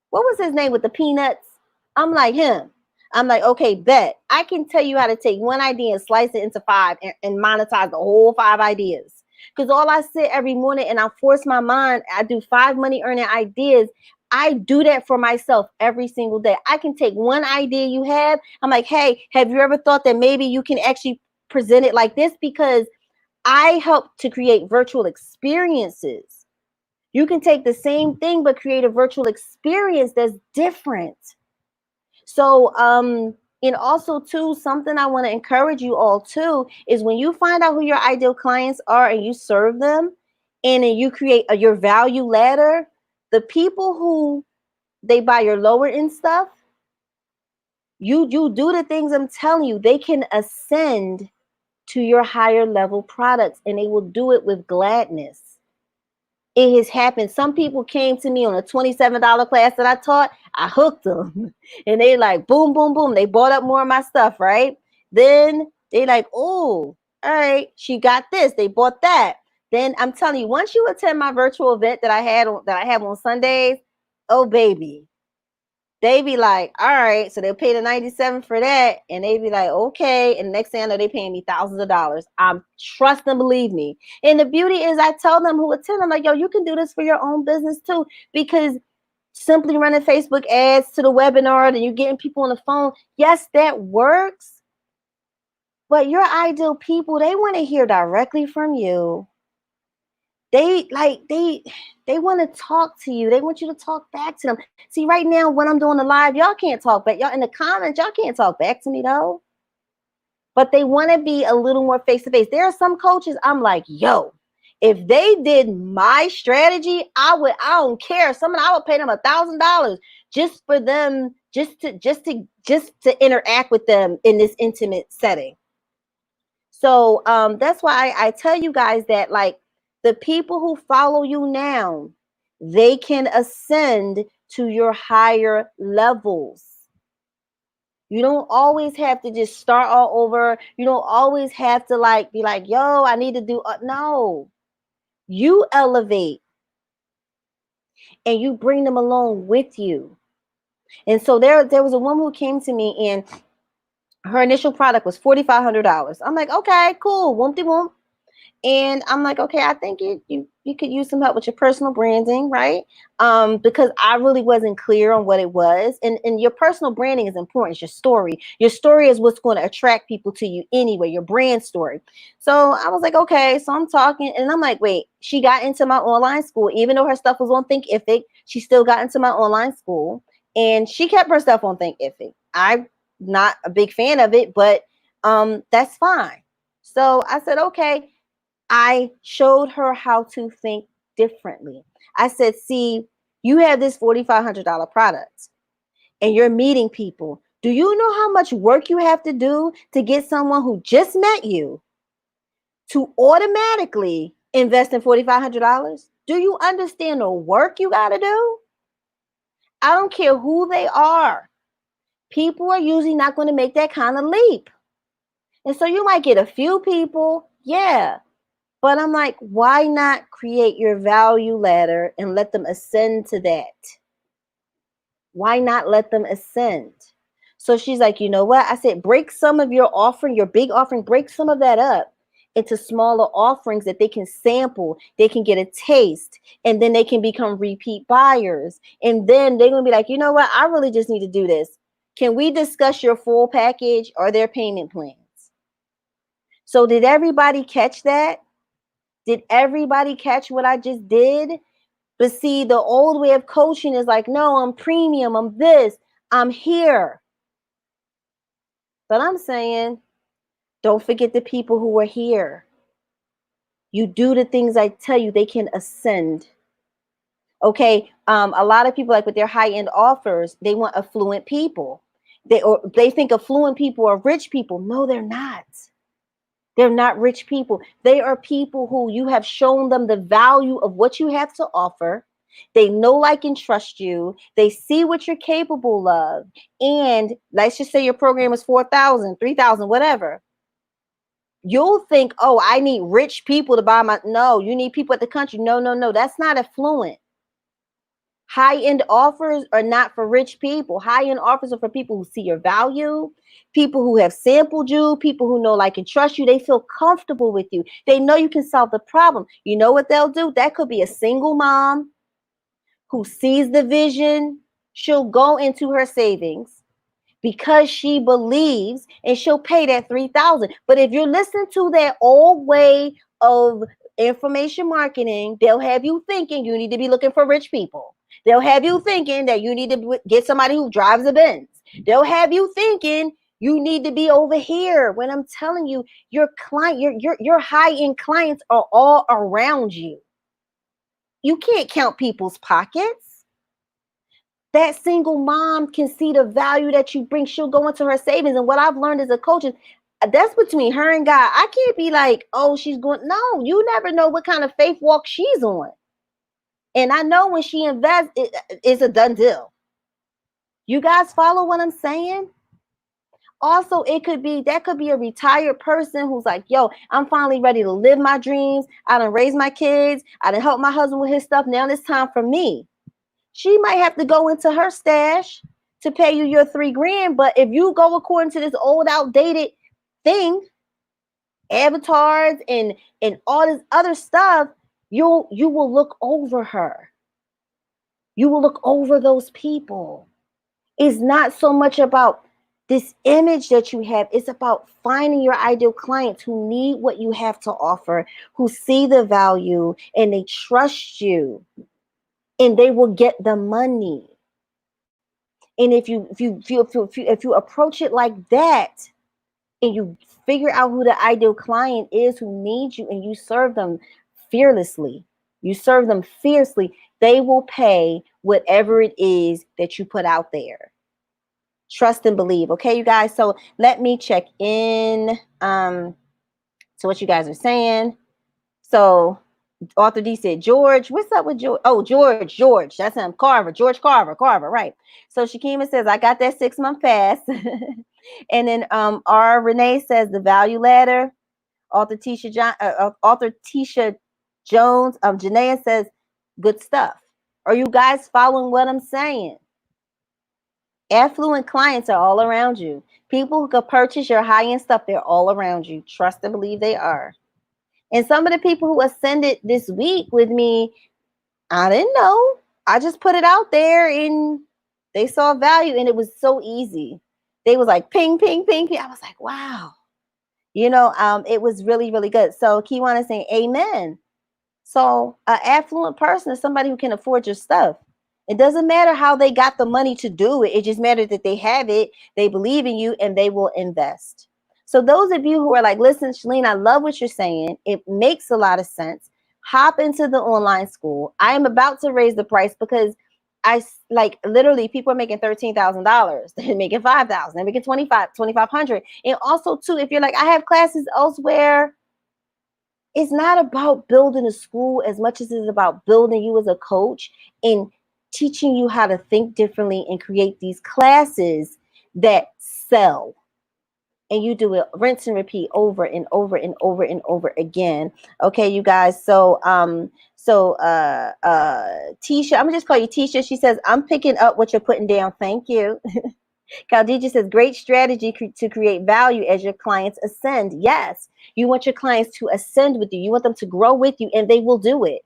What was his name with the peanuts? I'm like him. I'm like, okay, bet. I can tell you how to take one idea and slice it into 5 and monetize the whole 5 ideas. Because all I sit every morning and I force my mind, I do 5 money earning ideas. I do that for myself every single day. I can take one idea you have. I'm like, hey, have you ever thought that maybe you can actually present it like this? Because I help to create virtual experiences. You can take the same thing, but create a virtual experience that's different. So, and also too, something I want to encourage you all too, is when you find out who your ideal clients are and you serve them, and then you create your value ladder, the people who they buy your lower end stuff, you do the things I'm telling you, they can ascend to your higher level products, and they will do it with gladness. It has happened. Some people came to me on a $27 class that I taught. I hooked them and they like, boom, boom, boom. They bought up more of my stuff, right? Then they like, oh, all right, she got this. They bought that. Then I'm telling you, once you attend my virtual event that I have on Sundays, oh baby, they be like, all right, so they'll pay the $97 for that, and they be like, okay, and the next thing I know, they paying me thousands of dollars. I'm trust and believe me. And the beauty is, I tell them who attend, I'm like, yo, you can do this for your own business too, because simply running Facebook ads to the webinar and you getting people on the phone, yes, that works, but your ideal people, they want to hear directly from you. They want to talk to you. They want you to talk back to them. See, right now when I'm doing the live, y'all can't talk back. Y'all in the comments, y'all can't talk back to me though. But they want to be a little more face to face. There are some coaches I'm like, yo, if they did my strategy, I don't care. I would pay them $1,000 just for them, just to just to interact with them in this intimate setting. So that's why I tell you guys that, like, the people who follow you now, they can ascend to your higher levels. You don't always have to just start all over. You don't always have to like be like, yo, I need to do no. You elevate and you bring them along with you. And so there was a woman who came to me, and her initial product was $4,500. I'm like, okay, cool, whoop whoop. And I'm like, okay, I think you could use some help with your personal branding, right? Because I really wasn't clear on what it was. And your personal branding is important. It's your story. Your story is what's going to attract people to you anyway, your brand story. So I was like, okay. So I'm talking, and I'm like, wait, she got into my online school. Even though her stuff was on Thinkific, she still got into my online school. And she kept her stuff on Thinkific. I'm not a big fan of it, but that's fine. So I said, okay. I showed her how to think differently. I said, see, you have this $4,500 product and you're meeting people. Do you know how much work you have to do to get someone who just met you to automatically invest in $4,500? Do you understand the work you got to do? I don't care who they are. People are usually not going to make that kind of leap. And so you might get a few people, yeah. But I'm like, why not create your value ladder and let them ascend to that? Why not let them ascend? So she's like, you know what? I said, break some of your offering, your big offering, break some of that up into smaller offerings that they can sample, they can get a taste, and then they can become repeat buyers. And then they're going to be like, you know what? I really just need to do this. Can we discuss your full package or their payment plans? So did everybody catch that? Did everybody catch what I just did? But see, the old way of coaching is like, no, I'm premium, I'm this, I'm here. But I'm saying, don't forget the people who are here. You do the things I tell you, they can ascend. Okay, a lot of people, like with their high-end offers, they want affluent people. They think affluent people are rich people. No, they're not. They're not rich people. They are people who you have shown them the value of what you have to offer. They know, like, and trust you. They see what you're capable of. And let's just say your program is 4,000, 3,000, whatever. You'll think, oh, I need rich people to buy my. No, you need people at the country. No, no, no. That's not affluent. High-end offers are not for rich people. High-end offers are for people who see your value, people who have sampled you, people who know, like, and trust you. They feel comfortable with you. They know you can solve the problem. You know what they'll do? That could be a single mom who sees the vision. She'll go into her savings because she believes, and she'll pay that 3,000. But if you're listening to that old way of information marketing, they'll have you thinking you need to be looking for rich people. They'll have you thinking that you need to get somebody who drives a Benz. They'll have you thinking you need to be over here. When I'm telling you, your client, your high-end clients are all around you. You can't count people's pockets. That single mom can see the value that you bring. She'll go into her savings. And what I've learned as a coach is that's between her and God. I can't be like, oh, she's going. No, you never know what kind of faith walk she's on. And I know when she invests, it's a done deal. You guys follow what I'm saying? Also, that could be a retired person who's like, yo, I'm finally ready to live my dreams. I done raised my kids. I done helped my husband with his stuff. Now it's time for me. She might have to go into her stash to pay you your $3,000. But if you go according to this old outdated thing, avatars and all this other stuff, you will look over her. You will look over those people. It's not so much about this image that you have. It's about finding your ideal clients who need what you have to offer, who see the value, and they trust you, and they will get the money. And if you approach it like that, and you figure out who the ideal client is who needs you, and you serve them fearlessly, you serve them fiercely, they will pay whatever it is that you put out there. Trust and believe. Okay, you guys. So let me check in to what you guys are saying. So Author D said, George, what's up with George? Oh, George. That's him. Carver, George Carver, right. So Shakima says, I got that 6-month pass. And then R. Renee says, the value ladder. Author Tisha Jones, Janaea says, good stuff. Are you guys following what I'm saying? Affluent clients are all around you. People who could purchase your high-end stuff, they're all around you. Trust and believe they are. And some of the people who ascended this week with me, I didn't know. I just put it out there and they saw value, and it was so easy. They was like ping, ping, ping, ping. I was like, wow. It was really, really good. So Kiwana is saying amen. So an affluent person is somebody who can afford your stuff. It doesn't matter how they got the money to do it. It just matters that they have it, they believe in you, and they will invest. So those of you who are like, listen, Shalene, I love what you're saying. It makes a lot of sense. Hop into the online school. I am about to raise the price because I like literally people are making $13,000. They're making 5,000. They're making 2,500. And also too, if you're like, I have classes elsewhere, it's not about building a school as much as it's about building you as a coach and teaching you how to think differently and create these classes that sell. And you do it rinse and repeat over and over and over and over again. Okay, you guys. So Tisha, I'm gonna just call you Tisha. She says, I'm picking up what you're putting down. Thank you. Khadija says, great strategy to create value as your clients ascend. Yes, you want your clients to ascend with you. You want them to grow with you, and they will do it.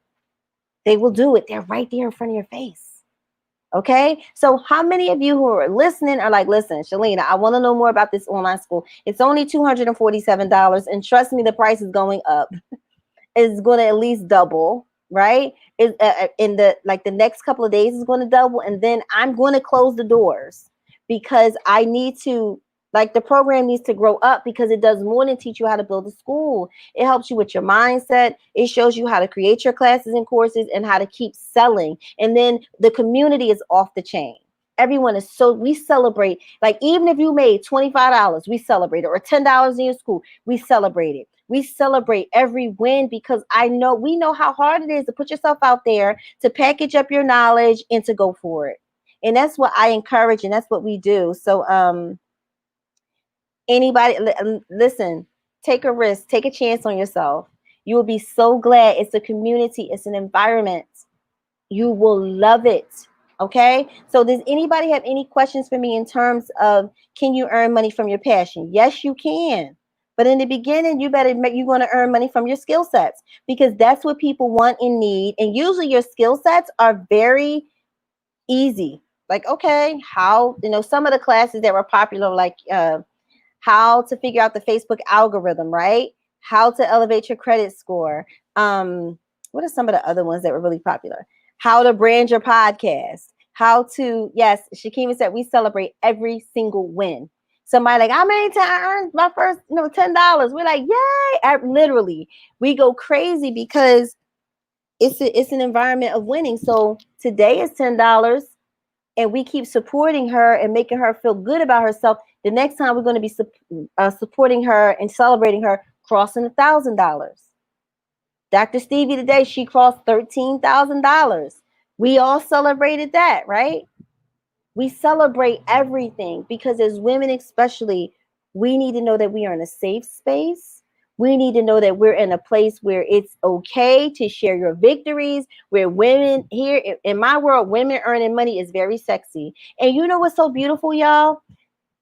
They will do it. They're right there in front of your face. Okay, so how many of you who are listening are like, listen, Shalena, I want to know more about this online school. It's only $247, and trust me, the price is going up. It's going to at least double, right? Is in the next couple of days is going to double, and then I'm going to close the doors because I need to, like, the program needs to grow up because it does more than teach you how to build a school. It helps you with your mindset. It shows you how to create your classes and courses and how to keep selling. And then the community is off the chain. Everyone is we celebrate. Like, even if you made $25, we celebrate it, or $10 in your school, we celebrate it. We celebrate every win because we know how hard it is to put yourself out there, to package up your knowledge and to go for it. And that's what I encourage, and that's what we do. So anybody, listen, take a risk, take a chance on yourself. You will be so glad. It's a community, it's an environment. You will love it. Okay, so does anybody have any questions for me in terms of, can you earn money from your passion? Yes, you can. But in the beginning, you're going to earn money from your skill sets, because that's what people want and need. And usually your skill sets are very easy. Like, okay, some of the classes that were popular, like how to figure out the Facebook algorithm, right? How to elevate your credit score. What are some of the other ones that were really popular? How to brand your podcast. Yes, Shakima said, we celebrate every single win. Somebody like, I made I earned my first, $10. We're like, yay! Literally, we go crazy because it's an environment of winning. So today is $10, and we keep supporting her and making her feel good about herself. The next time we're going to be supporting her and celebrating her, crossing $1,000. Dr. Stevie today, she crossed $13,000. We all celebrated that, right? We celebrate everything because as women especially, we need to know that we are in a safe space. We need to know that we're in a place where it's okay to share your victories, where women here in my world, women earning money is very sexy. And you know what's so beautiful, y'all?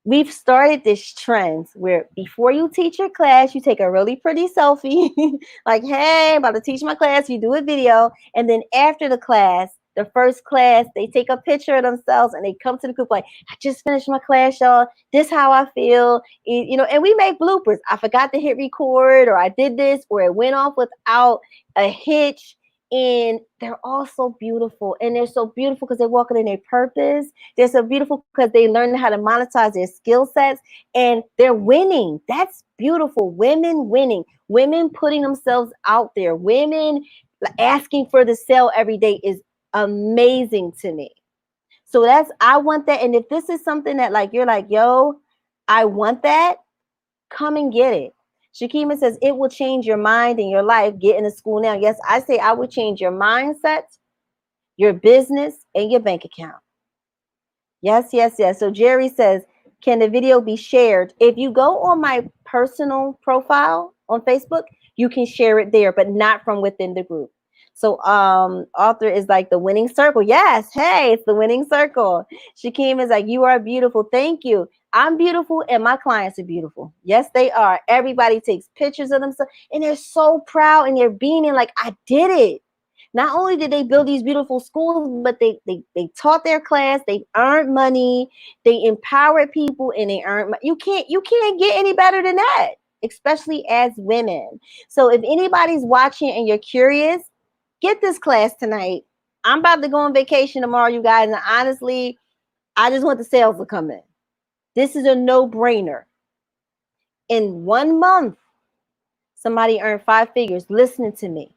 We've started this trend where before you teach your class, you take a really pretty selfie, like, hey, I'm about to teach my class. You do a video. And then after the class, the first class, they take a picture of themselves and they come to the group like, I just finished my class, y'all. This is how I feel. And we make bloopers. I forgot to hit record, or I did this, or it went off without a hitch. And they're all so beautiful. And they're so beautiful because they're walking in their purpose. They're so beautiful because they learn how to monetize their skill sets, and they're winning. That's beautiful. Women winning. Women putting themselves out there. Women asking for the sale every day is amazing to me. So I want that. And if this is something that like, you're like, yo, I want that, come and get it. Shakima says it will change your mind and your life getting to school now. Yes, I say I would change your mindset, your business, and your bank account. Yes, yes, yes. So Jerry says, can the video be shared? If you go on my personal profile on Facebook, you can share it there, but not from within the group. So author is like the winning circle. Yes, hey, it's the winning circle. Shakim is like, you are beautiful. Thank you. I'm beautiful and my clients are beautiful. Yes, they are. Everybody takes pictures of themselves and they're so proud and they're beaming like, I did it. Not only did they build these beautiful schools, but they taught their class, they earned money, they empowered people, and they earned. You can't get any better than that, especially as women. So if anybody's watching and you're curious, get this class tonight. I'm about to go on vacation tomorrow, you guys, and honestly, I just want the sales to come in. This is a no-brainer. In 1 month, somebody earned 5 figures listening to me.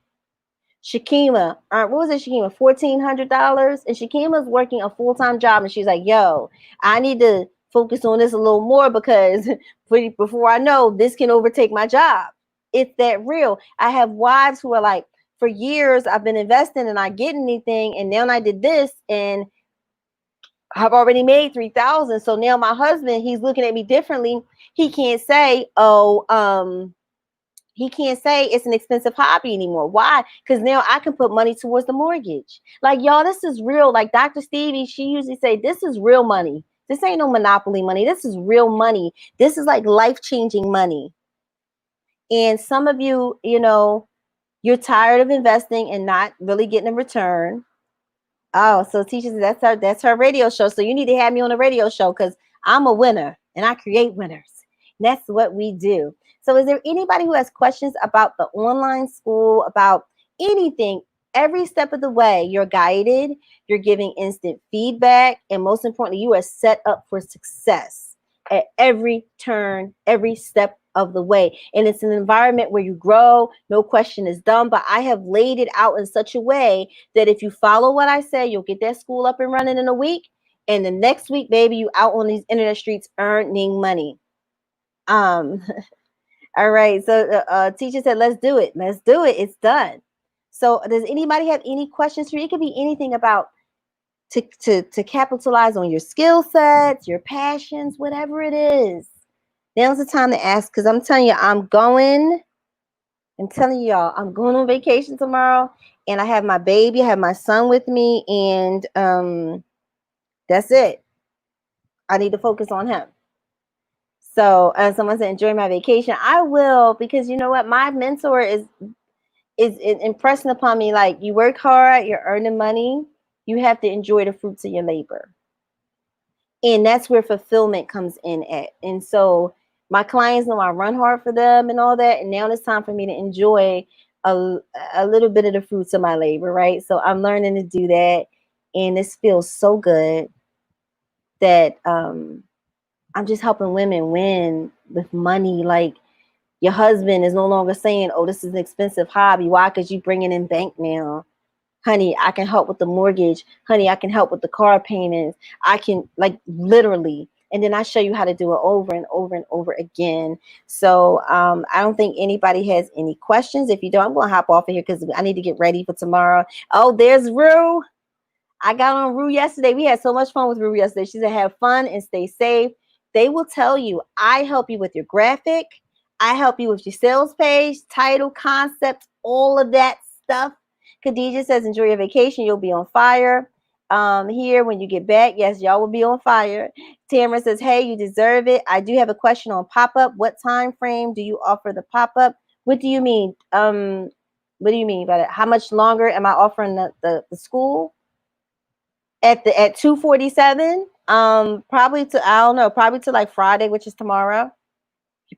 Shakima, what was it, Shakima? $1,400. And Shakima's working a full-time job. And she's like, yo, I need to focus on this a little more because before I know, this can overtake my job. It's that real. I have wives who are like, for years, I've been investing and not getting anything. And now I did this and I've already made 3,000. So now my husband, he's looking at me differently. He can't say, he can't say it's an expensive hobby anymore. Why? Because now I can put money towards the mortgage. Like, y'all, this is real. Like Dr. Stevie, she usually say, this is real money. This ain't no monopoly money. This is real money. This is like life-changing money. And some of you, you're tired of investing and not really getting a return. Oh, so teachers, that's her radio show. So you need to have me on a radio show because I'm a winner and I create winners. And that's what we do. So is there anybody who has questions about the online school, about anything? Every step of the way, you're guided, you're giving instant feedback, and most importantly, you are set up for success at every turn, every step of the way. And it's an environment where you grow, no question is dumb, but I have laid it out in such a way that if you follow what I say, you'll get that school up and running in a week. And the next week, baby, you out on these internet streets earning money. All right. So teacher said, let's do it. Let's do it. It's done. So does anybody have any questions for you? It could be anything about to capitalize on your skill sets, your passions, whatever it is. Now's the time to ask because I'm telling you, I'm telling y'all, I'm going on vacation tomorrow and I have my baby, I have my son with me, and that's it. I need to focus on him. So someone said, enjoy my vacation. I will, because you know what? My mentor is impressing upon me, like, you work hard, you're earning money, you have to enjoy the fruits of your labor. And that's where fulfillment comes in at. And so my clients know I run hard for them and all that. And now it's time for me to enjoy a little bit of the fruits of my labor, right? So I'm learning to do that. And this feels so good that I'm just helping women win with money. Like, your husband is no longer saying, oh, this is an expensive hobby. Why? Because you bringing in bank now. Honey, I can help with the mortgage. Honey, I can help with the car payments. I can, like, literally. And then I show you how to do it over and over and over again. So I don't think anybody has any questions. If you don't, I'm going to hop off of here because I need to get ready for tomorrow. Oh, there's Rue. I got on Rue yesterday. We had so much fun with Rue yesterday. She said, have fun and stay safe. They will tell you, I help you with your graphic. I help you with your sales page, title, concept, all of that stuff. Khadija says, enjoy your vacation. You'll be on fire. Here, when you get back, yes, y'all will be on fire. Tamara says, hey, you deserve it. I do have a question on pop-up. What time frame do you offer the pop-up? What do you mean? What do you mean by that? How much longer am I offering the school? At 2:47? Probably to, I don't know, probably to like Friday, which is tomorrow.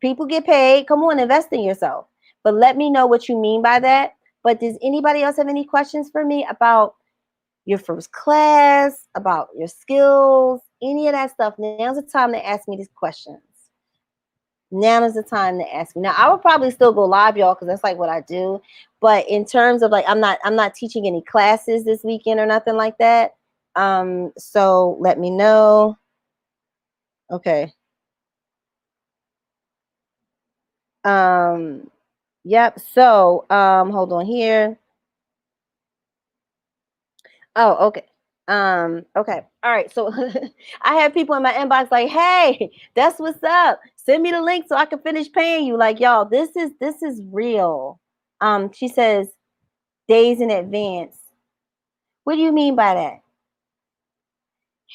People get paid. Come on, invest in yourself. But let me know what you mean by that. But does anybody else have any questions for me about your first class, about your skills, any of that stuff? Now's the time to ask me these questions. Now is the time to ask me. Now, I would probably still go live, y'all, because that's like what I do. But in terms of like, I'm not teaching any classes this weekend or nothing like that. So let me know. Okay. Yep. So, hold on here. Oh, okay. Okay. All right. So I have people in my inbox like, "Hey, that's what's up. Send me the link so I can finish paying you." Like, y'all, this is real. She says days in advance. What do you mean by that?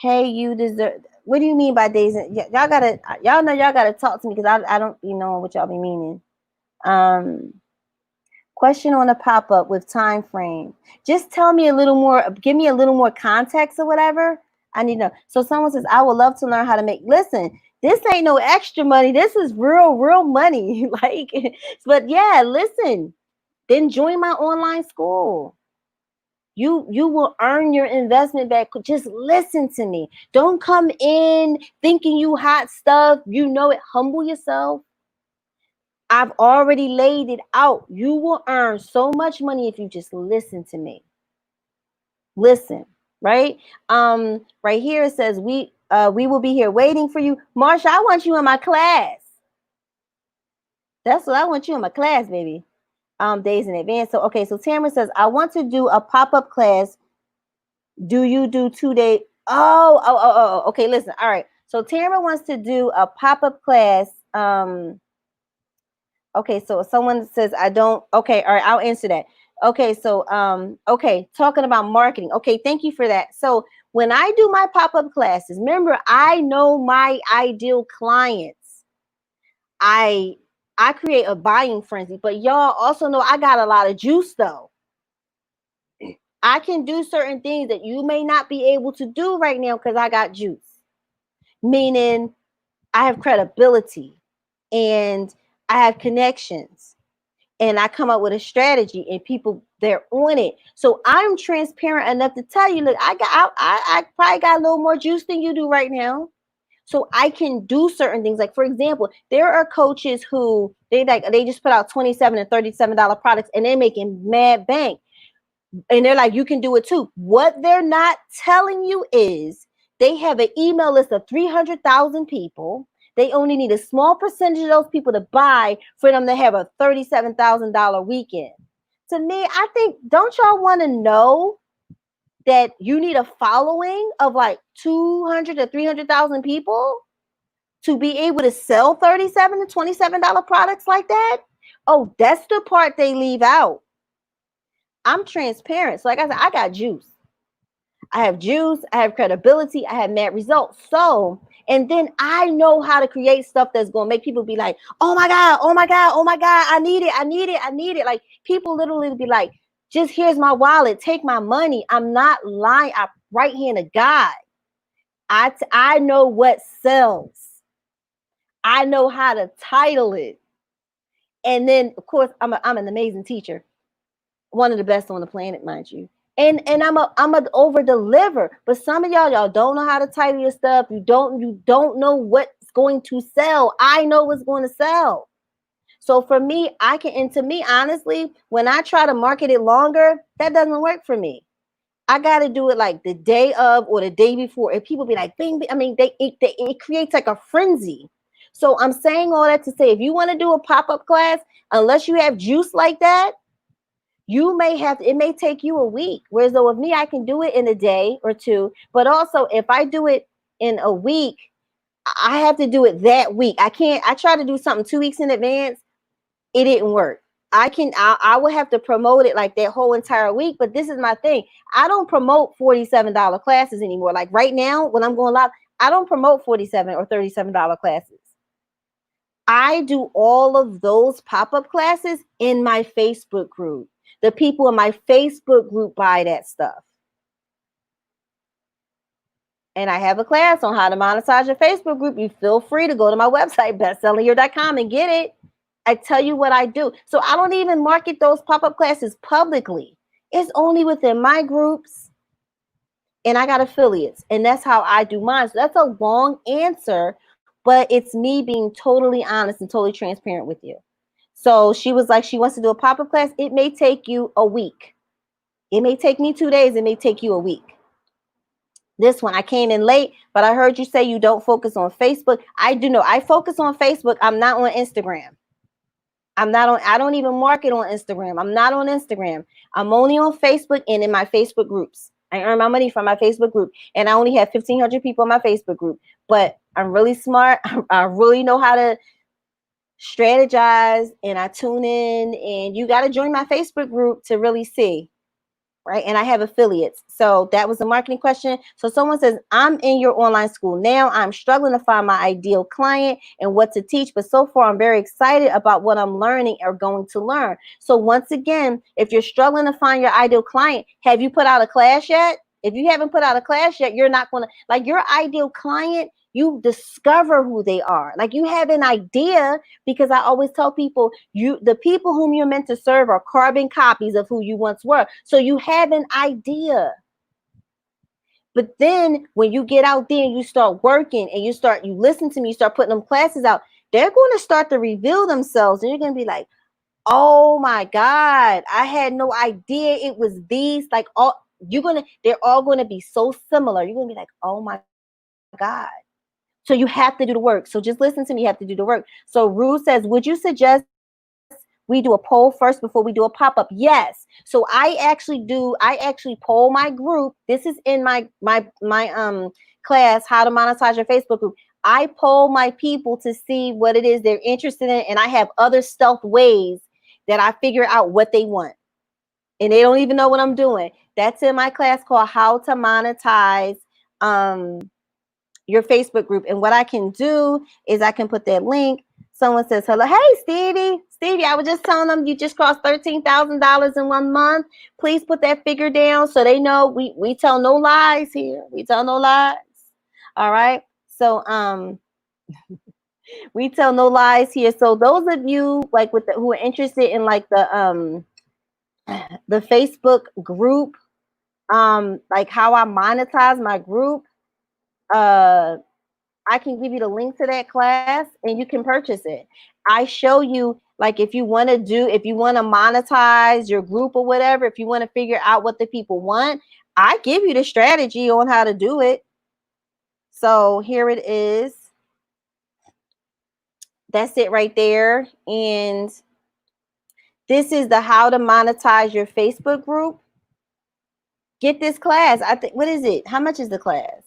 Hey, you deserve. What do you mean by days? Y'all gotta, y'all gotta talk to me because I don't be knowing what y'all be meaning. Um, Question on a pop up with time frame. Just tell me a little more. Give me a little more context or whatever. I need to know. So someone says, I would love to learn how to make. Listen, this ain't no extra money. This is real money. Like, but yeah, listen. Then join my online school. You will earn your investment back. Just listen to me. Don't come in thinking you hot stuff. You know it. Humble yourself. I've already laid it out. You will earn so much money if you just listen to me. Listen, right? Right here it says we will be here waiting for you. Marsha, I want you in my class. That's what I want you in my class, baby. Days in advance. So okay, so Tamara says, I want to do a pop-up class. Do you do 2 day? Okay, listen. All right. So Tamara wants to do a pop-up class. Okay, so someone says I don't. Okay, all right, I'll answer that. Okay, so okay, talking about marketing. Okay, thank you for that. So when I do my pop-up classes, remember I know my ideal clients. I I create a buying frenzy, but y'all also know I got a lot of juice though. I can do certain things that you may not be able to do right now because I got juice. Meaning I have credibility and I have connections and I come up with a strategy and people they're on it. So I'm transparent enough to tell you, look, I probably got a little more juice than you do right now. So I can do certain things. Like for example, there are coaches who they just put out $27 and $37 products and they're making mad bank. And they're like, you can do it too. What they're not telling you is they have an email list of 300,000 people. They only need a small percentage of those people to buy for them to have a $37,000 weekend. To me, I think, don't y'all want to know that you need a following of like 200 to 300,000 people to be able to sell $37 to $27 products like that? Oh, that's the part they leave out. I'm transparent. So like I said, I got juice. I have juice, I have credibility, I have mad results. So, and then I know how to create stuff that's going to make people be like, oh my God, oh my God, oh my God, I need it, I need it, I need it. Like people literally be like, just here's my wallet, take my money. I'm not lying. I'm right hand of God. I know what sells. I know how to title it. And then, of course, I'm an amazing teacher. One of the best on the planet, mind you. And I'm a over deliver. But some of y'all don't know how to title your stuff. You don't know what's going to sell. I know what's going to sell. So for me, and to me, honestly, when I try to market it longer, that doesn't work for me. I got to do it like the day of or the day before. And people be like, bing, bing. I mean, it creates like a frenzy. So I'm saying all that to say, if you want to do a pop-up class, unless you have juice like that, it may take you a week. Whereas though with me, I can do it in a day or two. But also if I do it in a week, I have to do it that week. I try to do something 2 weeks in advance. It didn't work. I would have to promote it like that whole entire week. But this is my thing. I don't promote $47 classes anymore. Like right now, when I'm going live, I don't promote $47 or $37 classes. I do all of those pop-up classes in my Facebook group. The people in my Facebook group buy that stuff. And I have a class on how to monetize your Facebook group. You feel free to go to my website, bestsellingyear.com, and get it. I tell you what I do. So I don't even market those pop-up classes publicly. It's only within my groups. And I got affiliates. And that's how I do mine. So that's a long answer, but it's me being totally honest and totally transparent with you. So she was like, she wants to do a pop-up class. It may take you a week. It may take me 2 days. It may take you a week. This one, I came in late, but I heard you say you don't focus on Facebook. I do know. I focus on Facebook. I'm not on Instagram. I don't even market on Instagram. I'm not on Instagram. I'm only on Facebook and in my Facebook groups. I earn my money from my Facebook group. And I only have 1,500 people in my Facebook group. But I'm really smart. I really know how to strategize, and I tune in, and you got to join my Facebook group to really see. Right. And I have affiliates. So that was a marketing question. So someone says, I'm in your online school now. I'm struggling to find my ideal client and what to teach. But so far, I'm very excited about what I'm learning or going to learn. So once again, if you're struggling to find your ideal client, have you put out a class yet? If you haven't put out a class yet, you're not going to, like, your ideal client, you discover who they are. Like, you have an idea, because I always tell people, the people whom you're meant to serve are carbon copies of who you once were. So you have an idea. But then when you get out there and you start working and you listen to me, you start putting them classes out, they're going to start to reveal themselves, and you're going to be like, oh my God, I had no idea it was these. Like, they're all going to be so similar. You're going to be like, oh my God. So you have to do the work. So just listen to me. You have to do the work. So Rue says, would you suggest we do a poll first before we do a pop-up? Yes. So I actually poll my group. This is in my class, How to Monetize Your Facebook Group. I poll my people to see what it is they're interested in, and I have other stealth ways that I figure out what they want. And they don't even know what I'm doing. That's in my class called How to Monetize your Facebook group. And what I can do is I can put that link. Someone says, hello. Hey, Stevie. Stevie, I was just telling them you just crossed $13,000 in 1 month. Please put that figure down so they know we tell no lies here. We tell no lies. All right. So we tell no lies here. So those of you like who are interested in like the Facebook group, like how I monetize my group, I can give you the link to that class and you can purchase it. I show you, like, if you want to monetize your group or whatever, if you want to figure out what the people want, I give you the strategy on how to do it. So here it is. That's it right there. And this is the How to Monetize Your Facebook group. Get this class. I think, what is it? How much is the class?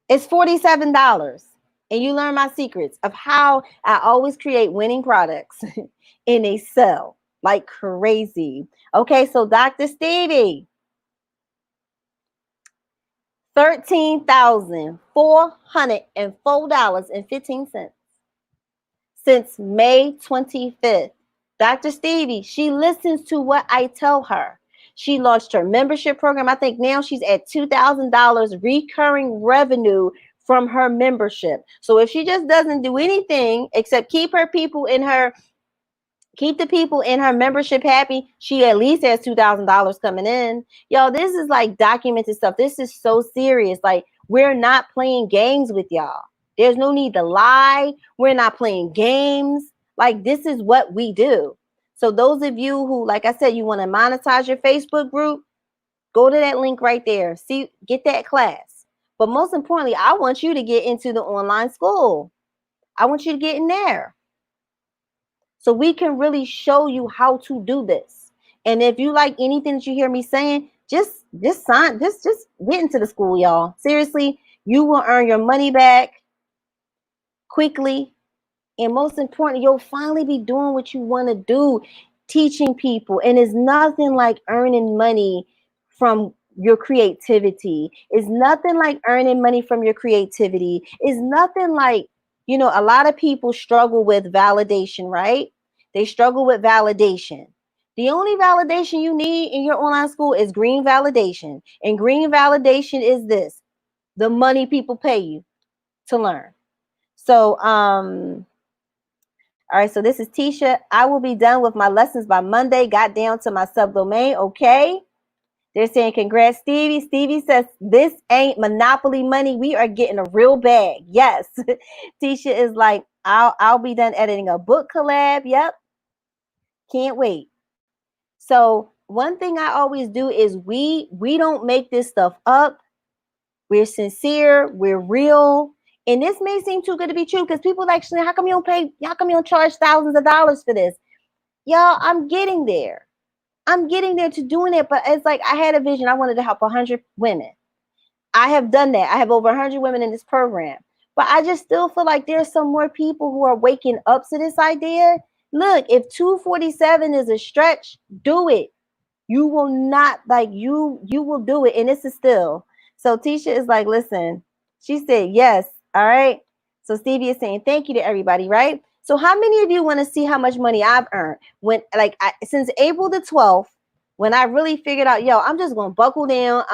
It's $47. And you learn my secrets of how I always create winning products and they sell like crazy. Okay, so Dr. Stevie, $13,404.15 since May 25th. Dr. Stevie, she listens to what I tell her. She launched her membership program. I think now she's at $2,000 recurring revenue from her membership. So if she just doesn't do anything except keep the people in her membership happy, she at least has $2,000 coming in. Y'all, this is like documented stuff. This is so serious. Like, we're not playing games with y'all. There's no need to lie. We're not playing games. Like, this is what we do. So those of you who, like I said, you want to monetize your Facebook group, go to that link right there. See, get that class. But most importantly, I want you to get into the online school. I want you to get in there, so we can really show you how to do this. And if you like anything that you hear me saying, just get into the school, y'all. Seriously, you will earn your money back quickly. And most importantly, you'll finally be doing what you want to do, teaching people. And it's nothing like earning money from your creativity. It's nothing like earning money from your creativity. It's nothing like, a lot of people struggle with validation, right? They struggle with validation. The only validation you need in your online school is green validation. And green validation is this: the money people pay you to learn. So, all right, so this is Tisha. I will be done with my lessons by Monday. Got down to my subdomain. Okay. They're saying, congrats, Stevie. Stevie says, this ain't monopoly money. We are getting a real bag. Yes. Tisha is like, I'll be done editing a book collab. Yep. Can't wait. So one thing I always do is we don't make this stuff up. We're sincere. We're real. And this may seem too good to be true because people actually, how come you don't pay? How come you don't charge thousands of dollars for this? Y'all, I'm getting there. I'm getting there to doing it. But it's like I had a vision. I wanted to help 100 women. I have done that. I have over 100 women in this program. But I just still feel like there's some more people who are waking up to this idea. Look, if 247 is a stretch, do it. You will not like you will do it. And this is still. So Tisha is like, listen, she said yes. All right. So Stevie is saying thank you to everybody, right? So how many of you want to see how much money I've earned when since April the 12th, when I really figured out, yo, I'm just gonna buckle down.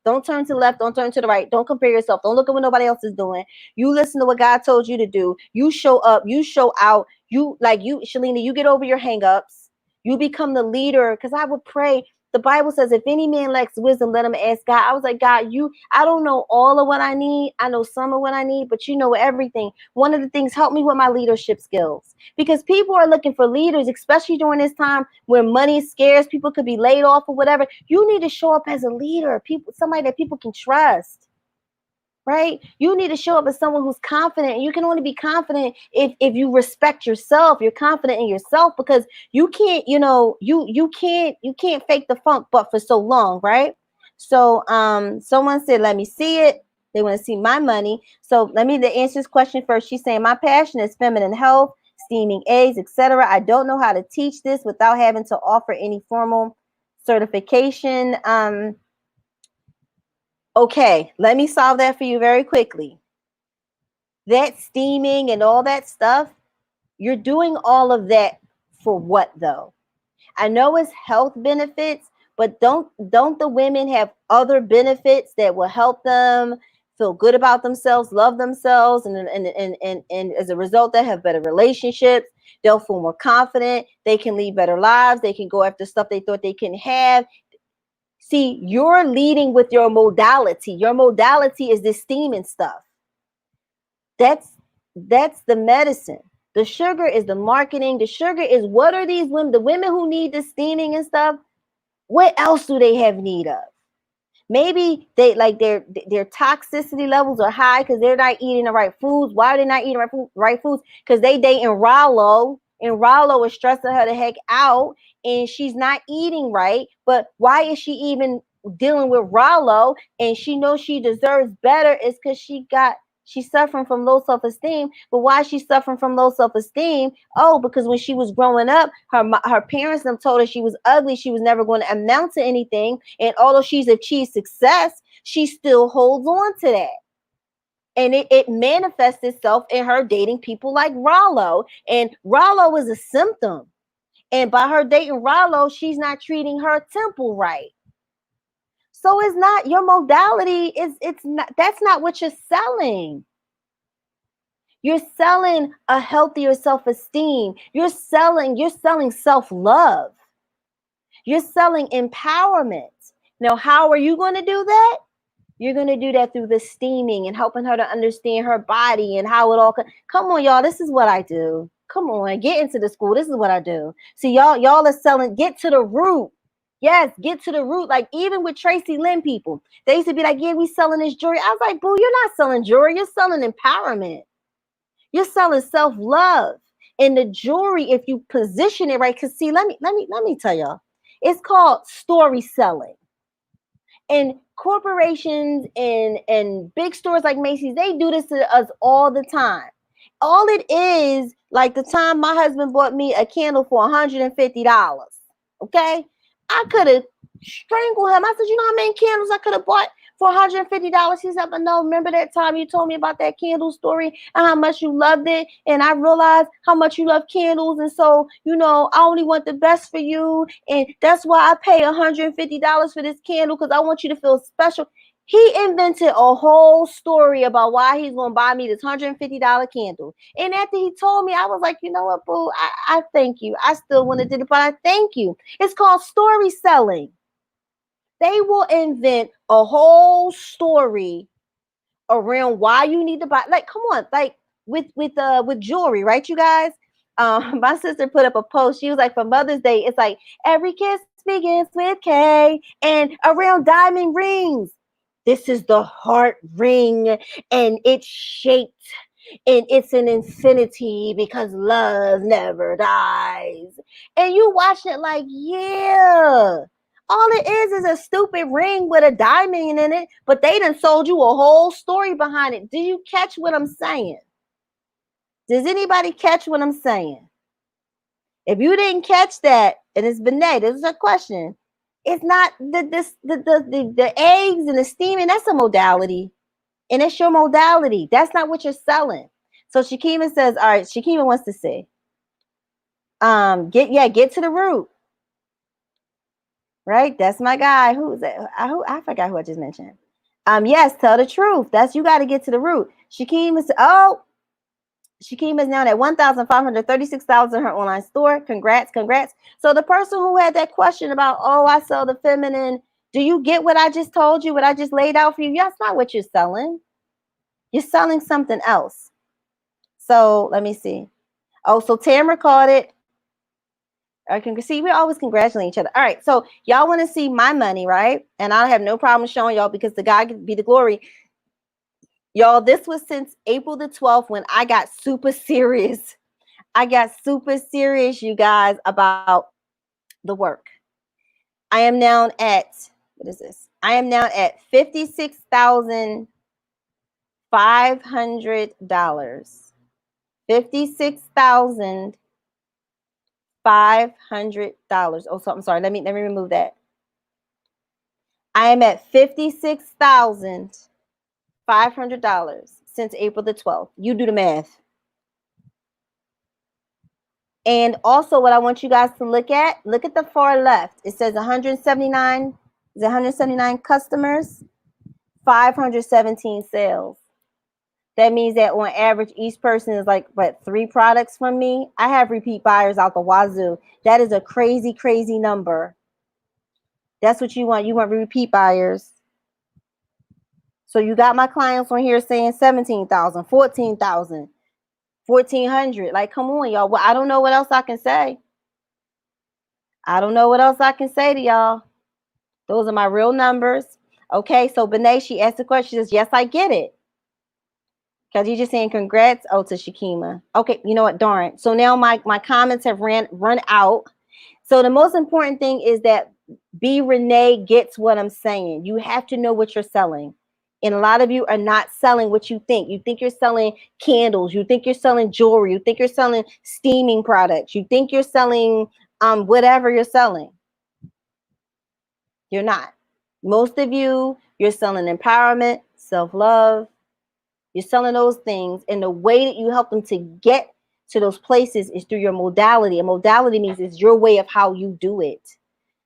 Don't turn to the left, don't turn to the right, don't compare yourself, don't look at what nobody else is doing. You listen to what God told you to do. You show up, you show out, Shalina, you get over your hangups. You become the leader. Because I would pray. The Bible says, if any man lacks wisdom, let him ask God. I was like, God, I don't know all of what I need. I know some of what I need, but you know everything. One of the things, help me with my leadership skills. Because people are looking for leaders, especially during this time where money is scarce, people could be laid off or whatever. You need to show up as a leader, somebody that people can trust. Right? You need to show up as someone who's confident. And you can only be confident if you respect yourself. You're confident in yourself because you can't, you can't fake the funk but for so long, right? So someone said, let me see it. They want to see my money. So let me answer this question first. She's saying my passion is feminine health, steaming eggs, etc. I don't know how to teach this without having to offer any formal certification. Okay, let me solve that for you very quickly. That steaming and all that stuff, you're doing all of that for what though? I know it's health benefits, but don't the women have other benefits that will help them feel good about themselves, love themselves, and as a result, they have better relationships. They'll feel more confident. They can lead better lives. They can go after stuff they thought they couldn't have. See, you're leading with your modality. Your modality is this steaming stuff. That's the medicine. The sugar is the marketing. The sugar is, what are these women, the women who need the steaming and stuff, what else do they have need of? Maybe they like their toxicity levels are high because they're not eating the right foods. Why are they not eating right foods? Because they dating Rollo, and Rollo is stressing her the heck out, and she's not eating right. But why is she even dealing with Rollo? And she knows she deserves better. Is because she's suffering from low self-esteem. But why is she suffering from low self-esteem? Oh, because when she was growing up, her parents told her she was ugly. She was never going to amount to anything. And although she's achieved success, she still holds on to that. And it manifests itself in her dating people like Rollo. And Rollo is a symptom. And by her dating Rollo, she's not treating her temple right. So it's not your modality. It's not, that's not what you're selling. You're selling a healthier self-esteem. You're selling self-love. You're selling empowerment. Now, how are you going to do that? You're going to do that through the steaming and helping her to understand her body and how it all come on, y'all. This is what I do. Come on, get into the school. This is what I do. See, y'all are selling, get to the root. Yes, get to the root. Like even with Tracy Lynn people, they used to be like, yeah, we selling this jewelry. I was like, boo, you're not selling jewelry. You're selling empowerment. You're selling self-love. And the jewelry, if you position it right, because see, let me tell y'all, it's called story selling. And corporations and big stores like Macy's, they do this to us all the time. All it is, like the time my husband bought me a candle for $150. Okay? I could have strangled him. I said, you know how many candles I could have bought for $150? He said, but no, remember that time you told me about that candle story and how much you loved it? And I realized how much you love candles. And so, I only want the best for you. And that's why I pay $150 for this candle, because I want you to feel special. He invented a whole story about why he's going to buy me this $150 candle. And after he told me, I was like, you know what, boo, I thank you. I still want to do it, but I thank you. It's called story selling. They will invent a whole story around why you need to buy. Like, come on, like with jewelry, right, you guys? My sister put up a post. She was like, for Mother's Day, it's like every kiss begins with K, and around diamond rings. This is the heart ring, and it's shaped, and it's an infinity because love never dies. And you watch it like, yeah. All it is a stupid ring with a diamond in it, but they done sold you a whole story behind it. Do you catch what I'm saying? Does anybody catch what I'm saying? If you didn't catch that, and it's Benet, this is a question. It's not the eggs and the steaming. That's a modality, and it's your modality. That's not what you're selling. So Shakima says, all right. Shakima wants to say, get to the root, right? That's my guy. Who is that? I forgot who I just mentioned. Yes, tell the truth. That's you got to get to the root. Shakima said, oh, Shakima is now at 1,536,000 her online store. Congrats, congrats. So the person who had that question about, oh, I sell the feminine, do you get what I just told you, what I just laid out for you? That's not what you're selling. You're selling something else. So let me see. Oh, so Tamara caught it. I can see we're always congratulating each other. All right, so y'all want to see my money, right? And I have no problem showing y'all because the God can be the glory. Y'all, this was since April the 12th when I got super serious. I got super serious, you guys, about the work. I am now at, what is this? I am now at $56,500. $56,500. Oh, so I'm sorry. Let me remove that. I am at $56,500 since April the 12th. You do the math. And also what I want you guys to look at the far left. It says 179, is it 179 customers, 517 sales. That means that on average, each person is like, what, 3 products from me? I have repeat buyers out the wazoo. That is a crazy, crazy number. That's what you want. You want repeat buyers. So you got my clients on here saying 17,000, 14,000, 1,400. Like, come on, y'all. Well, I don't know what else I can say. I don't know what else I can say to y'all. Those are my real numbers. Okay, so Benet, she asked the question. She says, yes, I get it. Khadija saying congrats. Oh, to Shakima. Okay, you know what? Darn. So now my comments have run out. So the most important thing is that B Renee gets what I'm saying. You have to know what you're selling. And a lot of you are not selling what you think. You think you're selling candles. You think you're selling jewelry. You think you're selling steaming products. You think you're selling whatever you're selling. You're not. Most of you, you're selling empowerment, self-love. You're selling those things. And the way that you help them to get to those places is through your modality. And modality means it's your way of how you do it.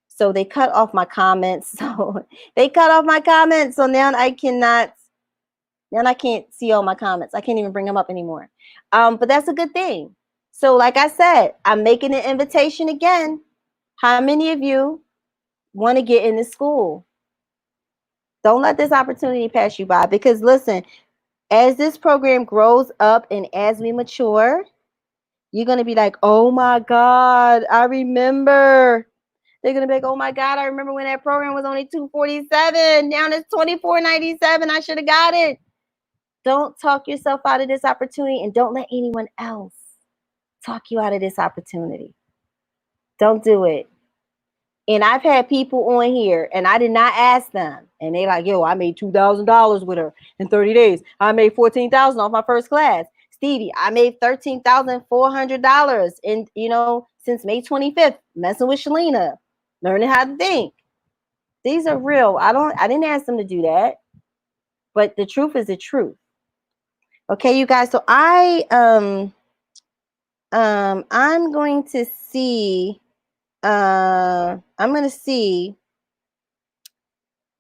So they cut off my comments. So they cut off my comments. So now I can't see all my comments. I can't even bring them up anymore. But that's a good thing. So like I said, I'm making an invitation again. How many of you want to get into school? Don't let this opportunity pass you by, because listen, as this program grows up and as we mature, you're going to be like, oh my God, I remember. They're going to be like, oh my God, I remember when that program was only $247. Now it's $24.97. I should have got it. Don't talk yourself out of this opportunity, and don't let anyone else talk you out of this opportunity. Don't do it. And I've had people on here and I did not ask them. And they like, yo, I made $2,000 with her in 30 days. I made $14,000 off my first class. Stevie, I made $13,400 in, since May 25th, messing with Shalina, learning how to think. These are real. I didn't ask them to do that. But the truth is the truth. Okay, you guys. So I'm going to see, I'm going to see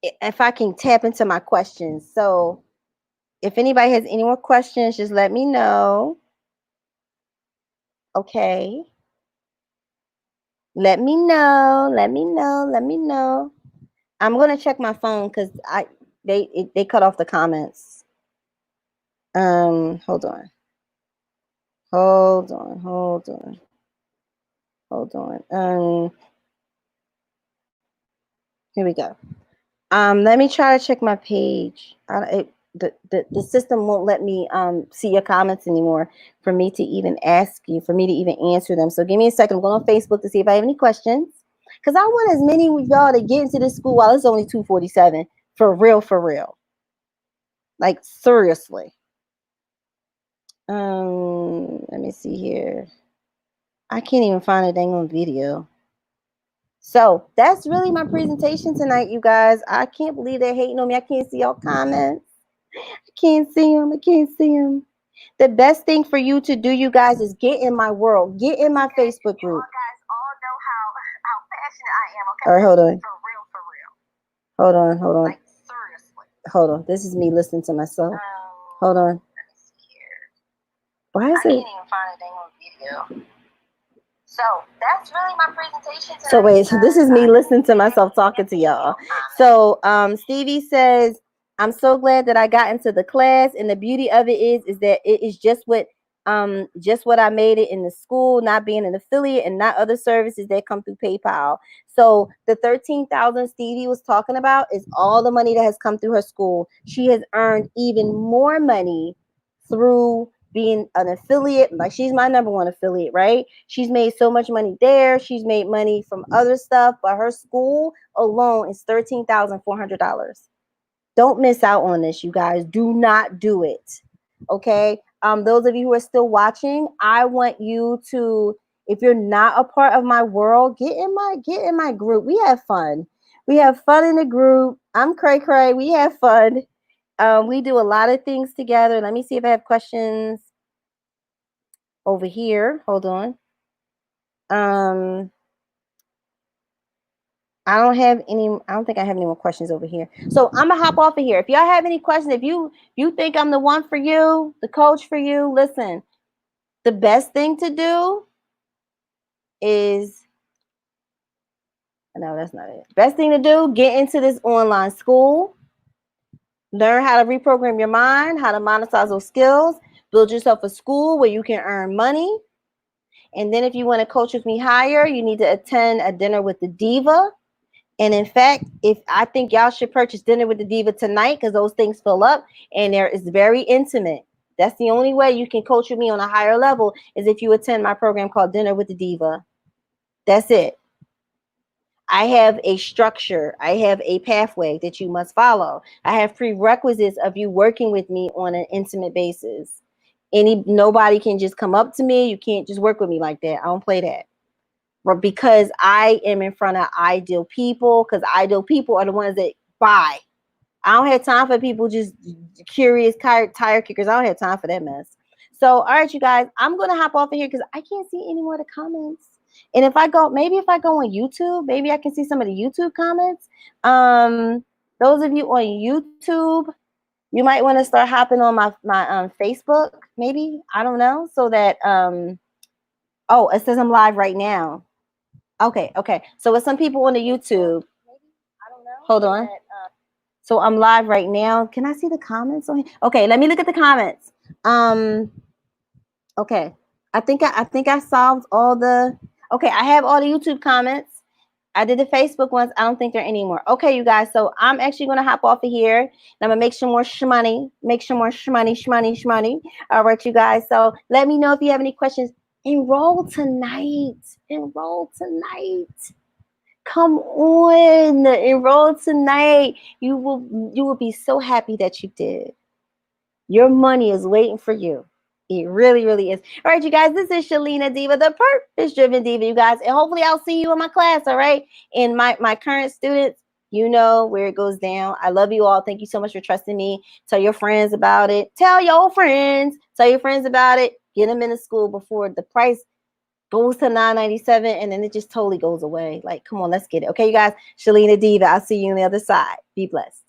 if I can tap into my questions. So if anybody has any more questions, just let me know. Okay. Let me know. Let me know. Let me know. I'm going to check my phone because they cut off the comments. Hold on. Hold on. Hold on. Hold on. Here we go. Let me try to check my page. The system won't let me see your comments anymore for me to even ask you, for me to even answer them. So give me a second. I'm going on Facebook to see if I have any questions. Because I want as many of y'all to get into this school while it's only 247. For real, for real. Like seriously. Let me see here. I can't even find a dang on video. So that's really my presentation tonight, you guys. I can't believe they're hating on me. I can't see your comments. I can't see them. I can't see them. The best thing for you to do, you guys, is get in my world. Get in my Facebook group. You guys all know how passionate I am. Okay. All right, hold on. For real. Hold on, hold on. Like seriously. Hold on. This is me listening to myself. Hold on. Let me see here. Why is it? I can't even find a dang on video. So that's really my presentation tonight. So wait, so this is me listening to myself talking to y'all. So Stevie says, I'm so glad that I got into the class, and the beauty of it is that it is just what I made it in the school, not being an affiliate and not other services that come through PayPal. So the 13,000 Stevie was talking about is all the money that has come through her school. She has earned even more money through being an affiliate. Like, she's my number one affiliate, right? She's made so much money there. She's made money from other stuff, but her school alone is $13,400. Don't miss out on this, you guys. Do not do it. Okay. Those of you who are still watching, I want you to, if you're not a part of my world, get in my group. We have fun. We have fun in the group. I'm cray cray. We have fun. We do a lot of things together. Let me see if I have questions over here. Hold on. I don't think I have any more questions over here. So I'm gonna hop off of here. If y'all have any questions, if you think I'm the one for you, the coach for you, listen. The best thing to do is, no, that's not it. Best thing to do, get into this online school. Learn how to reprogram your mind, how to monetize those skills, build yourself a school where you can earn money. And then if you want to coach with me higher, you need to attend a dinner with the diva. And in fact, if I think y'all should purchase dinner with the diva tonight, because those things fill up and it's very intimate. That's the only way you can coach with me on a higher level, is if you attend my program called Dinner with the Diva. That's it. I have a structure. I have a pathway that you must follow. I have prerequisites of you working with me on an intimate basis. Nobody can just come up to me. You can't just work with me like that. I don't play that. But because I am in front of ideal people, because ideal people are the ones that buy. I don't have time for people just curious tire kickers. I don't have time for that mess. So, all right, you guys, I'm going to hop off of here because I can't see any more of the comments. And if I go on YouTube, maybe I can see some of the YouTube comments. Those of you on YouTube, you might want to start hopping on my Facebook, maybe. I don't know. So that, oh, it says I'm live right now. Okay. So with some people on the YouTube, hold on. So I'm live right now. Can I see the comments on here? Okay, let me look at the comments. Okay. I think I solved all the. Okay, I have all the YouTube comments. I did the Facebook ones. I don't think there are any more. Okay, you guys. So I'm actually going to hop off of here. And I'm going to make some more shmoney. Shmoney. All right, you guys. So let me know if you have any questions. Enroll tonight. Come on, enroll tonight. You will be so happy that you did. Your money is waiting for you. It really, really is. All right, you guys, this is Shalina Diva, the purpose-driven diva, you guys. And hopefully I'll see you in my class, all right? And my current students, you know where it goes down. I love you all. Thank you so much for trusting me. Tell your friends about it. Tell your friends about it. Get them into school before the price goes to $9.97 and then it just totally goes away. Like, come on, let's get it. Okay, you guys, Shalina Diva, I'll see you on the other side. Be blessed.